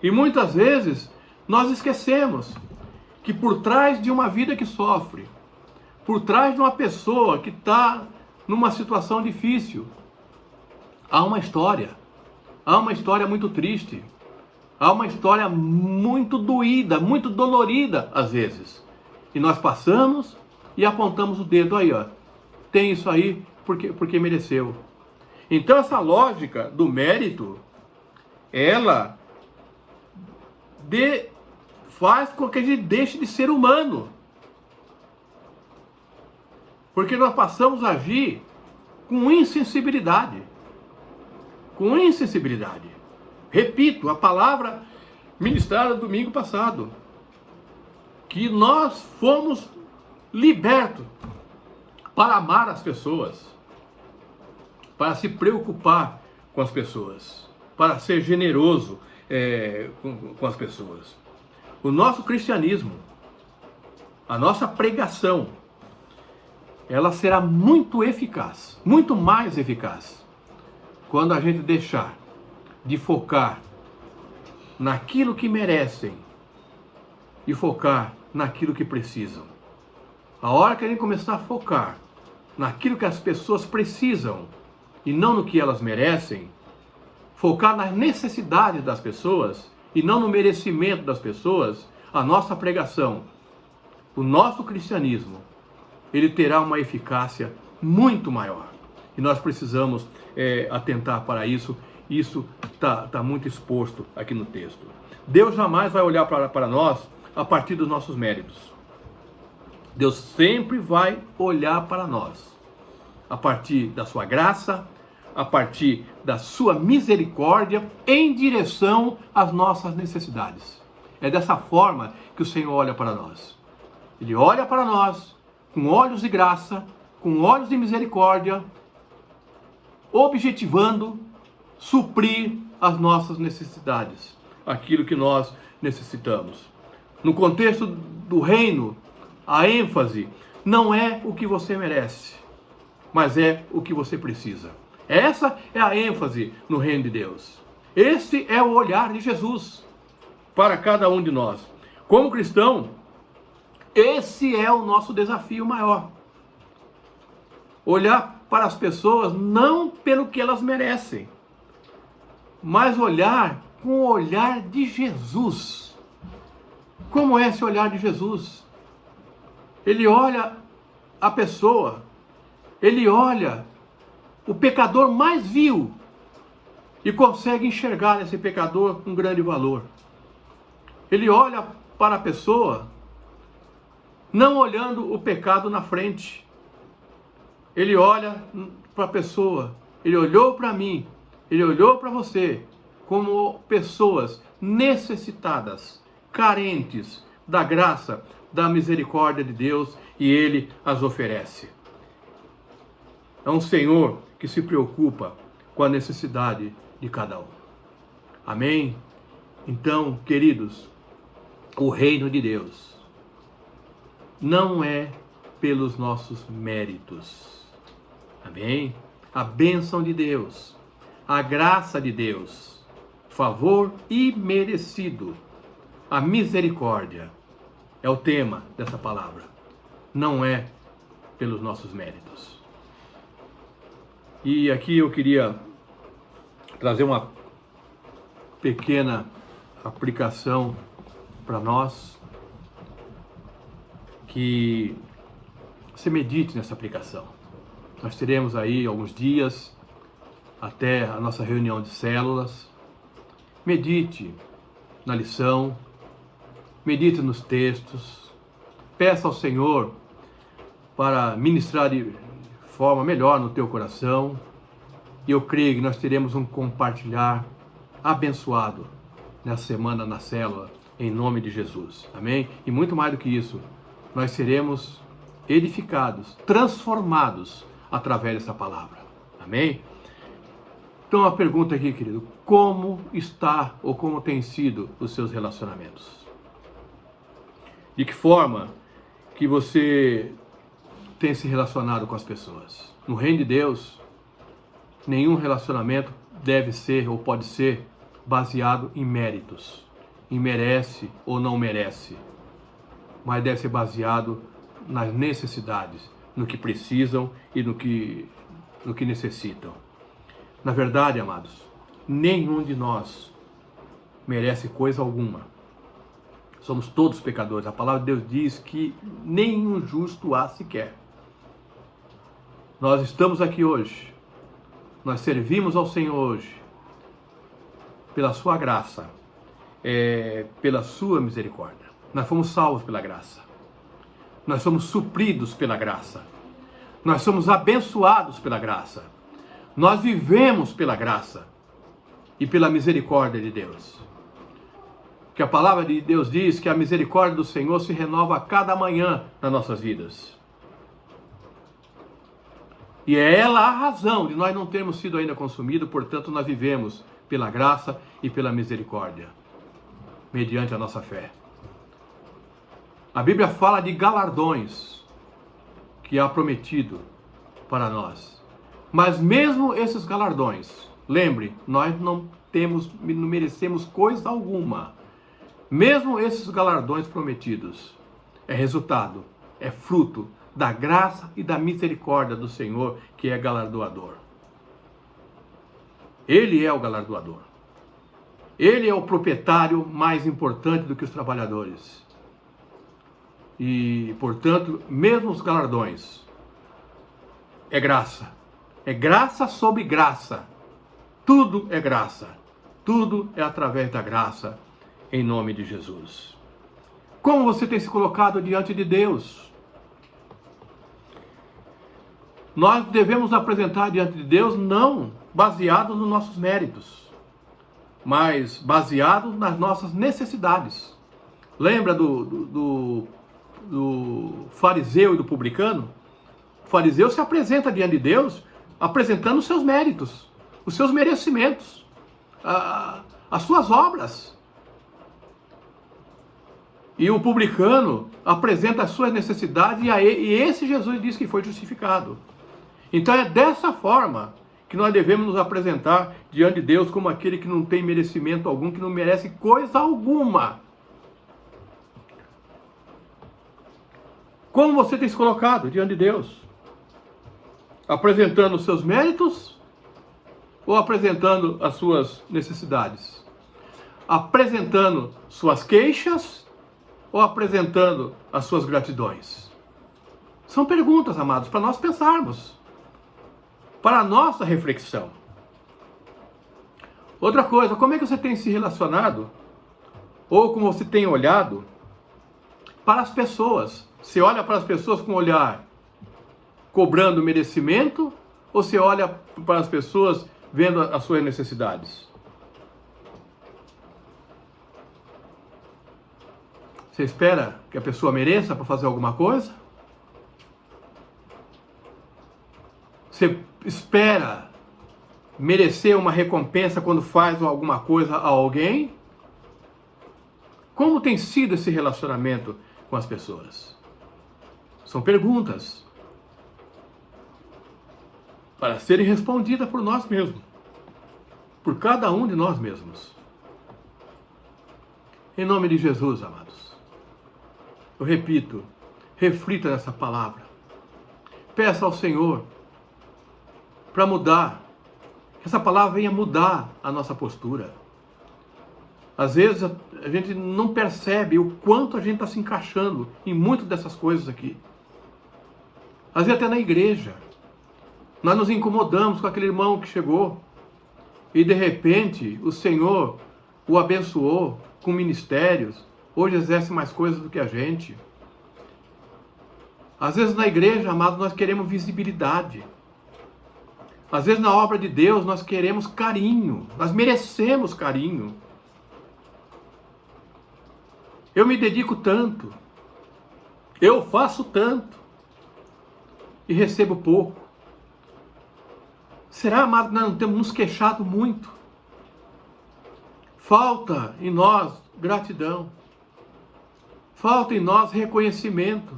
E muitas vezes nós esquecemos que por trás de uma vida que sofre, por trás de uma pessoa que está numa situação difícil, há uma história muito triste, há uma história muito doída, muito dolorida às vezes. E nós passamos e apontamos o dedo aí, ó, tem isso aí porque mereceu. Então essa lógica do mérito, ela faz com que a gente deixe de ser humano. Porque nós passamos a agir com insensibilidade. Com insensibilidade. Repito, a palavra ministrada domingo passado. Que nós fomos libertos para amar as pessoas. Para se preocupar com as pessoas. Para ser generoso com as pessoas. O nosso cristianismo, a nossa pregação, ela será muito eficaz, muito mais eficaz, quando a gente deixar de focar naquilo que merecem e focar naquilo que precisam. A hora que a gente começar a focar naquilo que as pessoas precisam e não no que elas merecem, focar nas necessidades das pessoas e não no merecimento das pessoas, a nossa pregação, o nosso cristianismo, ele terá uma eficácia muito maior. E nós precisamos atentar para isso. Isso está muito exposto aqui no texto. Deus jamais vai olhar para nós a partir dos nossos méritos. Deus sempre vai olhar para nós a partir da sua graça, a partir da sua misericórdia em direção às nossas necessidades. É dessa forma que o Senhor olha para nós. Ele olha para nós com olhos de graça, com olhos de misericórdia, objetivando suprir as nossas necessidades, aquilo que nós necessitamos. No contexto do reino, a ênfase não é o que você merece, mas é o que você precisa. Essa é a ênfase no reino de Deus. Esse é o olhar de Jesus para cada um de nós. Como cristão, esse é o nosso desafio maior. Olhar para as pessoas não pelo que elas merecem, mas olhar com o olhar de Jesus. Como é esse olhar de Jesus? Ele olha a pessoa, ele olha o pecador mais vil e consegue enxergar esse pecador com grande valor. Ele olha para a pessoa não olhando o pecado na frente. Ele olha para a pessoa, ele olhou para mim, ele olhou para você como pessoas necessitadas, carentes da graça, da misericórdia de Deus, e ele as oferece. É um Senhor que se preocupa com a necessidade de cada um. Amém? Então, queridos, o reino de Deus não é pelos nossos méritos. Amém? A bênção de Deus, a graça de Deus, favor imerecido, a misericórdia é o tema dessa palavra. Não é pelos nossos méritos. E aqui eu queria trazer uma pequena aplicação para nós, que você medite nessa aplicação. Nós teremos aí alguns dias até a nossa reunião de células. Medite na lição, medite nos textos, peça ao Senhor para ministrar de forma melhor no teu coração, e eu creio que nós teremos um compartilhar abençoado nessa semana na célula, em nome de Jesus. Amém? E muito mais do que isso, nós seremos edificados, transformados através dessa palavra. Amém? Então a pergunta aqui, querido, como está ou como tem sido os seus relacionamentos? De que forma que você tem se relacionado com as pessoas? No reino de Deus, nenhum relacionamento deve ser ou pode ser baseado em méritos, em merece ou não merece, mas deve ser baseado nas necessidades, no que precisam e no que necessitam. Na verdade, amados, nenhum de nós merece coisa alguma. Somos todos pecadores. A palavra de Deus diz que nenhum justo há sequer. Nós estamos aqui hoje, nós servimos ao Senhor hoje, pela sua graça, pela sua misericórdia. Nós fomos salvos pela graça. Nós somos supridos pela graça. Nós somos abençoados pela graça. Nós vivemos pela graça e pela misericórdia de Deus. Que a palavra de Deus diz que a misericórdia do Senhor se renova a cada manhã nas nossas vidas. E é ela a razão de nós não termos sido ainda consumidos, portanto nós vivemos pela graça e pela misericórdia, mediante a nossa fé. A Bíblia fala de galardões que há prometido para nós. Mas mesmo esses galardões, lembre, nós não merecemos coisa alguma. Mesmo esses galardões prometidos, é resultado, é fruto da graça e da misericórdia do Senhor, que é galardoador. Ele é o galardoador. Ele é o proprietário mais importante do que os trabalhadores. E, portanto, mesmo os galardões, é graça. É graça sobre graça. Tudo é graça. Tudo é através da graça, em nome de Jesus. Como você tem se colocado diante de Deus? Nós devemos apresentar diante de Deus não baseado nos nossos méritos, mas baseado nas nossas necessidades. Lembra do do fariseu e do publicano, o fariseu se apresenta diante de Deus apresentando os seus méritos, os seus merecimentos, as suas obras. E o publicano apresenta as suas necessidades e esse Jesus diz que foi justificado. Então é dessa forma que nós devemos nos apresentar diante de Deus como aquele que não tem merecimento algum, que não merece coisa alguma. Como você tem se colocado diante de Deus? Apresentando os seus méritos ou apresentando as suas necessidades? Apresentando suas queixas ou apresentando as suas gratidões? São perguntas, amados, para nós pensarmos, para a nossa reflexão. Outra coisa, como é que você tem se relacionado, ou como você tem olhado para as pessoas? Você olha para as pessoas com um olhar cobrando merecimento, ou você olha para as pessoas vendo as suas necessidades? Você espera que a pessoa mereça para fazer alguma coisa? Você espera merecer uma recompensa quando faz alguma coisa a alguém? Como tem sido esse relacionamento com as pessoas? São perguntas para serem respondidas por nós mesmos, por cada um de nós mesmos. Em nome de Jesus, amados, eu repito, reflita nessa palavra. Peça ao Senhor para mudar, que essa palavra venha mudar a nossa postura. Às vezes a gente não percebe o quanto a gente está se encaixando em muitas dessas coisas aqui. Às vezes até na igreja. Nós nos incomodamos com aquele irmão que chegou e de repente o Senhor o abençoou com ministérios, hoje exerce mais coisas do que a gente. Às vezes na igreja, amados, nós queremos visibilidade. Às vezes na obra de Deus nós queremos carinho, nós merecemos carinho. Eu me dedico tanto, eu faço tanto e recebo pouco. Será, amado, que nós não temos nos queixado muito? Falta em nós gratidão. Falta em nós reconhecimento.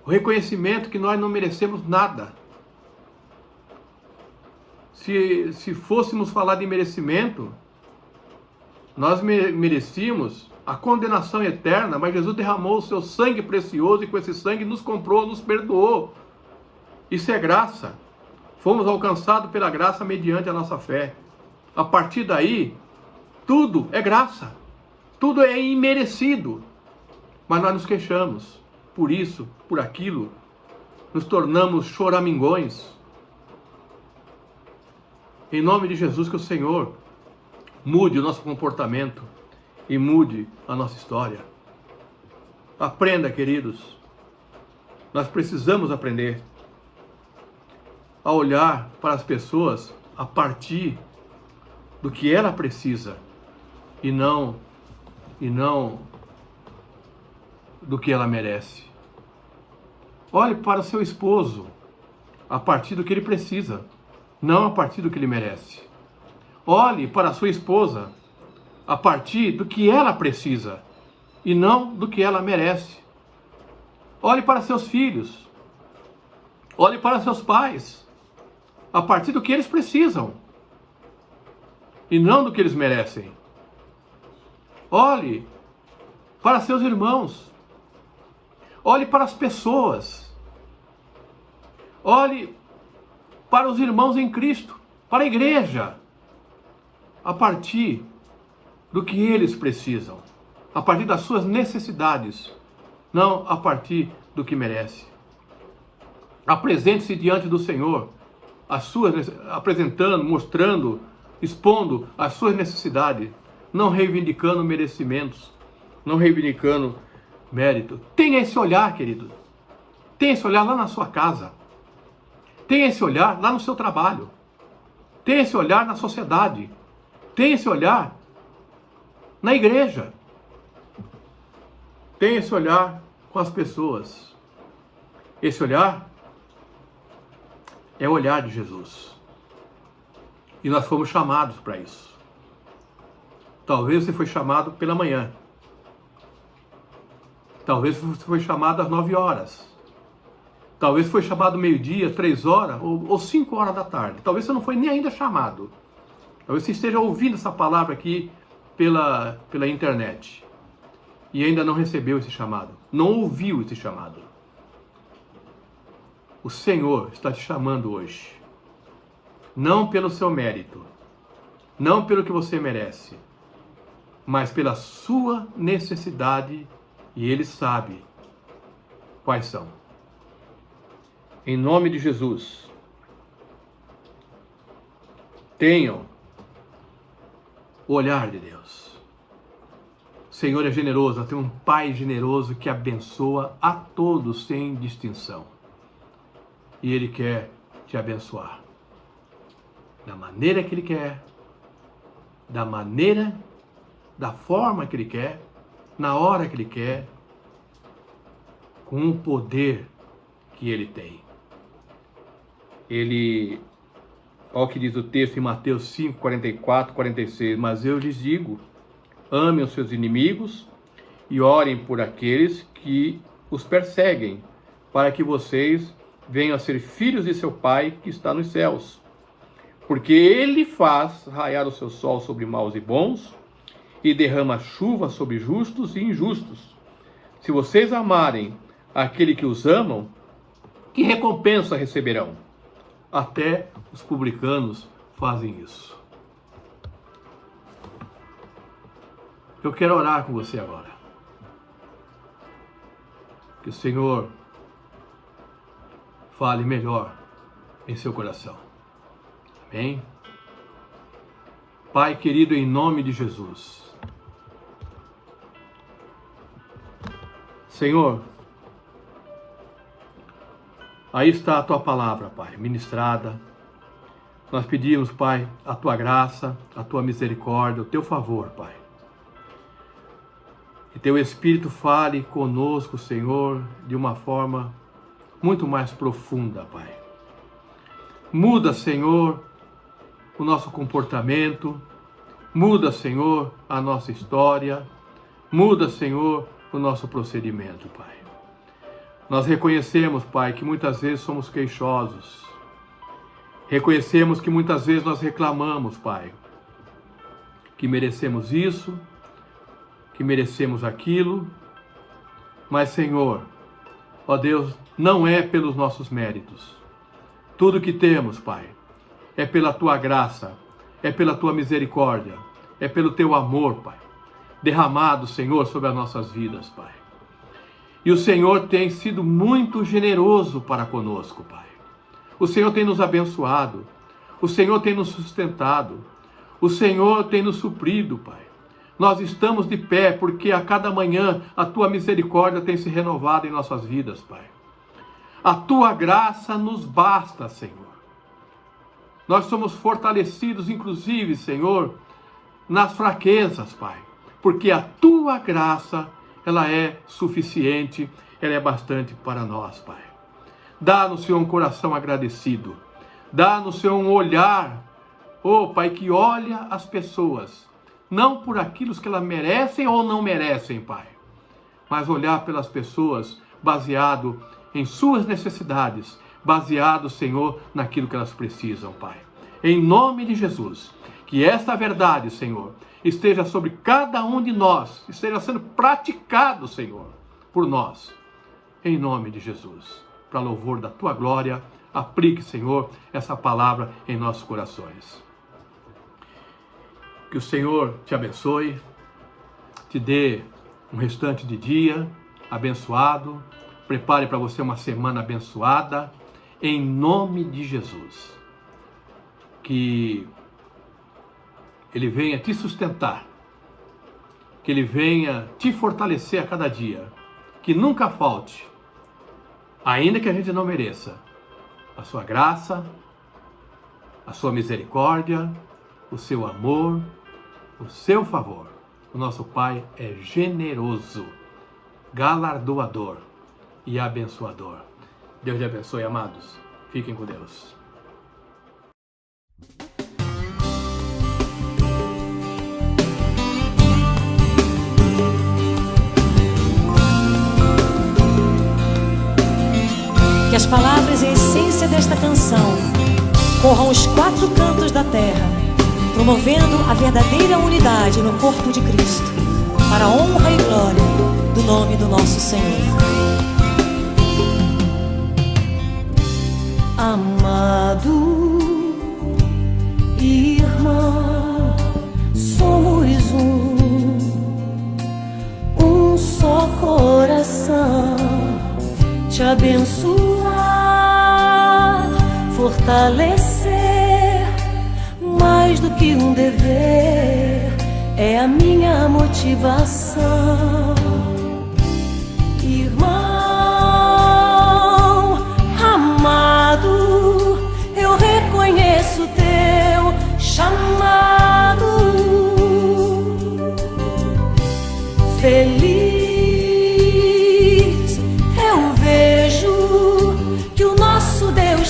O reconhecimento que nós não merecemos nada. Se fôssemos falar de merecimento, nós merecíamos a condenação eterna, mas Jesus derramou o seu sangue precioso e com esse sangue nos comprou, nos perdoou. Isso é graça. Fomos alcançados pela graça mediante a nossa fé. A partir daí, tudo é graça. Tudo é imerecido. Mas nós nos queixamos. Por isso, por aquilo, nos tornamos choramingões. Em nome de Jesus, que o Senhor mude o nosso comportamento e mude a nossa história. Aprenda, queridos. Nós precisamos aprender a olhar para as pessoas a partir do que ela precisa e não do que ela merece. Olhe para o seu esposo a partir do que ele precisa, não a partir do que ele merece. Olhe para a sua esposa a partir do que ela precisa e não do que ela merece. Olhe para seus filhos. Olhe para seus pais a partir do que eles precisam e não do que eles merecem. Olhe para seus irmãos. Olhe para as pessoas. Olhe para os irmãos em Cristo, para a igreja, a partir do que eles precisam, a partir das suas necessidades, não a partir do que merece. Apresente-se diante do Senhor, apresentando, mostrando, expondo as suas necessidades, não reivindicando merecimentos, não reivindicando mérito. Tenha esse olhar, querido. Tenha esse olhar lá na sua casa. Tenha esse olhar lá no seu trabalho. Tenha esse olhar na sociedade. Tenha esse olhar na igreja. Tenha esse olhar com as pessoas. Esse olhar é o olhar de Jesus. E nós fomos chamados para isso. Talvez você foi chamado pela manhã. Talvez você foi chamado às 9 horas. Talvez foi chamado meio-dia, 3 horas ou 5 horas da tarde. Talvez você não foi nem ainda chamado. Talvez você esteja ouvindo essa palavra aqui pela internet. E ainda não recebeu esse chamado. Não ouviu esse chamado. O Senhor está te chamando hoje. Não pelo seu mérito. Não pelo que você merece. Mas pela sua necessidade. E Ele sabe quais são. Em nome de Jesus. Tenham o olhar de Deus. O Senhor é generoso. Nós temos um Pai generoso que abençoa a todos sem distinção. E Ele quer te abençoar. Da maneira que Ele quer. Da forma que Ele quer. Na hora que Ele quer. Com o poder que Ele tem. Ele, olha o que diz o texto em Mateus 5, 44, 46. Mas eu lhes digo, amem os seus inimigos e orem por aqueles que os perseguem, para que vocês venham a ser filhos de seu Pai que está nos céus. Porque Ele faz raiar o seu sol sobre maus e bons, e derrama chuva sobre justos e injustos. Se vocês amarem aquele que os amam, que recompensa receberão? Até os publicanos fazem isso. Eu quero orar com você agora. Que o Senhor fale melhor em seu coração. Amém? Pai querido, em nome de Jesus. Senhor, aí está a Tua palavra, Pai, ministrada. Nós pedimos, Pai, a Tua graça, a Tua misericórdia, o Teu favor, Pai. Que Teu Espírito fale conosco, Senhor, de uma forma muito mais profunda, Pai. Muda, Senhor, o nosso comportamento. Muda, Senhor, a nossa história. Muda, Senhor, o nosso procedimento, Pai. Nós reconhecemos, Pai, que muitas vezes somos queixosos. Reconhecemos que muitas vezes nós reclamamos, Pai, que merecemos isso, que merecemos aquilo. Mas, Senhor, ó Deus, não é pelos nossos méritos. Tudo que temos, Pai, é pela Tua graça, é pela Tua misericórdia, é pelo Teu amor, Pai, derramado, Senhor, sobre as nossas vidas, Pai. E o Senhor tem sido muito generoso para conosco, Pai. O Senhor tem nos abençoado, o Senhor tem nos sustentado, o Senhor tem nos suprido, Pai. Nós estamos de pé porque a cada manhã a Tua misericórdia tem se renovado em nossas vidas, Pai. A Tua graça nos basta, Senhor. Nós somos fortalecidos, inclusive, Senhor, nas fraquezas, Pai. Porque a Tua graça, ela é suficiente, ela é bastante para nós, Pai. Dá-nos, Senhor, um coração agradecido. Dá-nos, Senhor, um olhar, Pai, que olha as pessoas, não por aquilo que elas merecem ou não merecem, Pai, mas olhar pelas pessoas baseado em suas necessidades, baseado, Senhor, naquilo que elas precisam, Pai. Em nome de Jesus, que esta verdade, Senhor, esteja sobre cada um de nós, esteja sendo praticado, Senhor, por nós. Em nome de Jesus, para louvor da Tua glória, aplique, Senhor, essa palavra em nossos corações. Que o Senhor te abençoe, te dê um restante de dia abençoado, prepare para você uma semana abençoada, em nome de Jesus. Que Ele venha te sustentar, que Ele venha te fortalecer a cada dia, que nunca falte, ainda que a gente não mereça, a Sua graça, a Sua misericórdia, o Seu amor, o Seu favor. O nosso Pai é generoso. galardoador e abençoador. Deus te abençoe, amados. Fiquem com Deus. Que as palavras e a essência desta canção corram os 4 cantos da terra, promovendo a verdadeira unidade no corpo de Cristo, para a honra e glória do nome do nosso Senhor. Amado irmão, somos um só coração. Te abençoar, fortalecer, mais do que um dever, é a minha motivação. Irmão amado, eu reconheço teu chamado. Feliz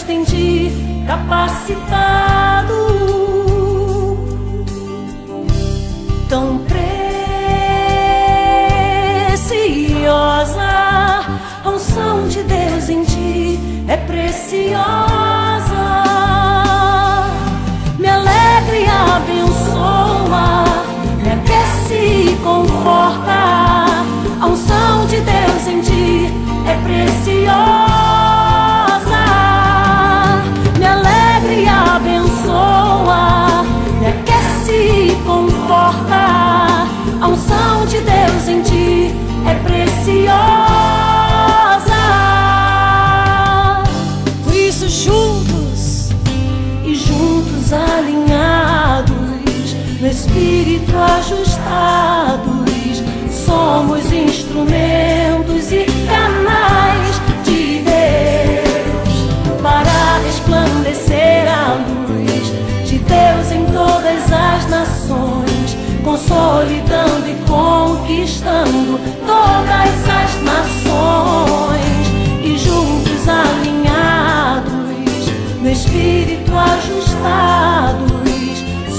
tem te capacitado, tão preciosa, a unção de Deus em ti é preciosa, me alegra e abençoa, me aquece e conforta, a unção de Deus em ti é preciosa, e abençoa, me aquece e conforta, a unção de Deus em ti é preciosa. Por isso juntos e juntos alinhados, no Espírito ajustados, somos instrumentos e canais de Deus para resplandecer a luz de Deus em todas as nações, consolidando e conquistando todas as nações, e juntos alinhados, no Espírito ajustados,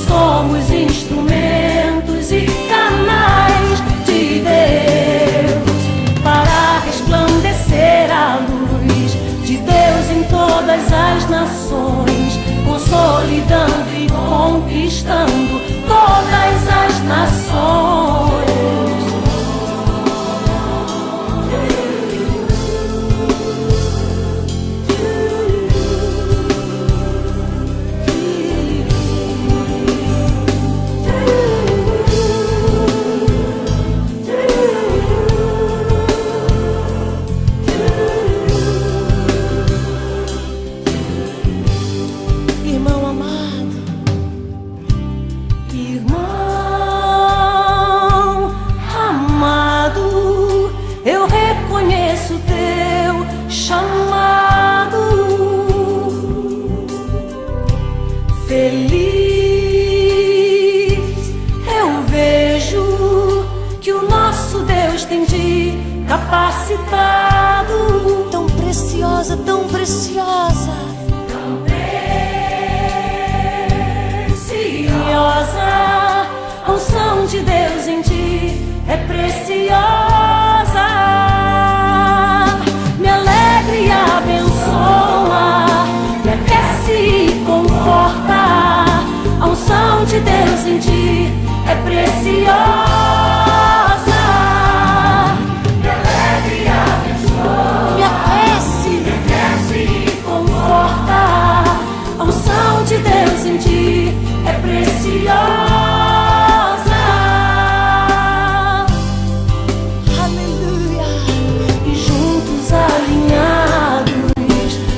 somos instrumentos e canais de Deus para resplandecer a luz de Deus em todas as nações, consolidando e conquistando todas as nações. Capacitado, tão preciosa, tão preciosa, tão preciosa, a unção de Deus em ti é preciosa, me alegra e abençoa, me aquece e conforta, a unção de Deus em ti é preciosa. A unção de Deus em ti é preciosa. Aleluia. E juntos alinhados,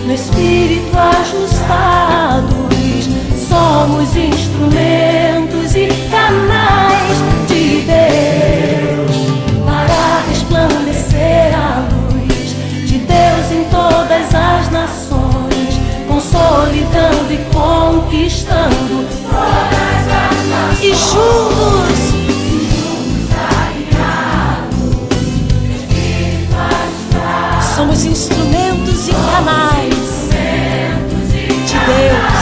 no Espírito ajustados, somos instrumentos e canais de Deus para resplandecer a luz de Deus em todas as nações, consolidando e conquistando todas as nações, e juntos alinhados, Somos instrumentos e canais de Deus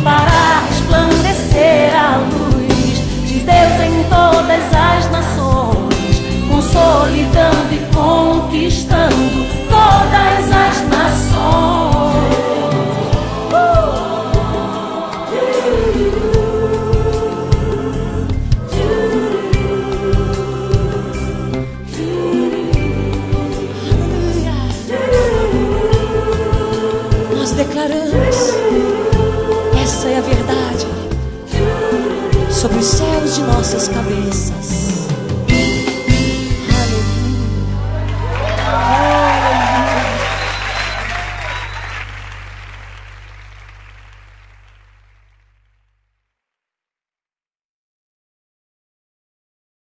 para resplandecer a luz de Deus em todas as nações, consolidando e conquistando todas as nações. Nós declaramos, essa é a verdade sobre os céus de nossas cabeças.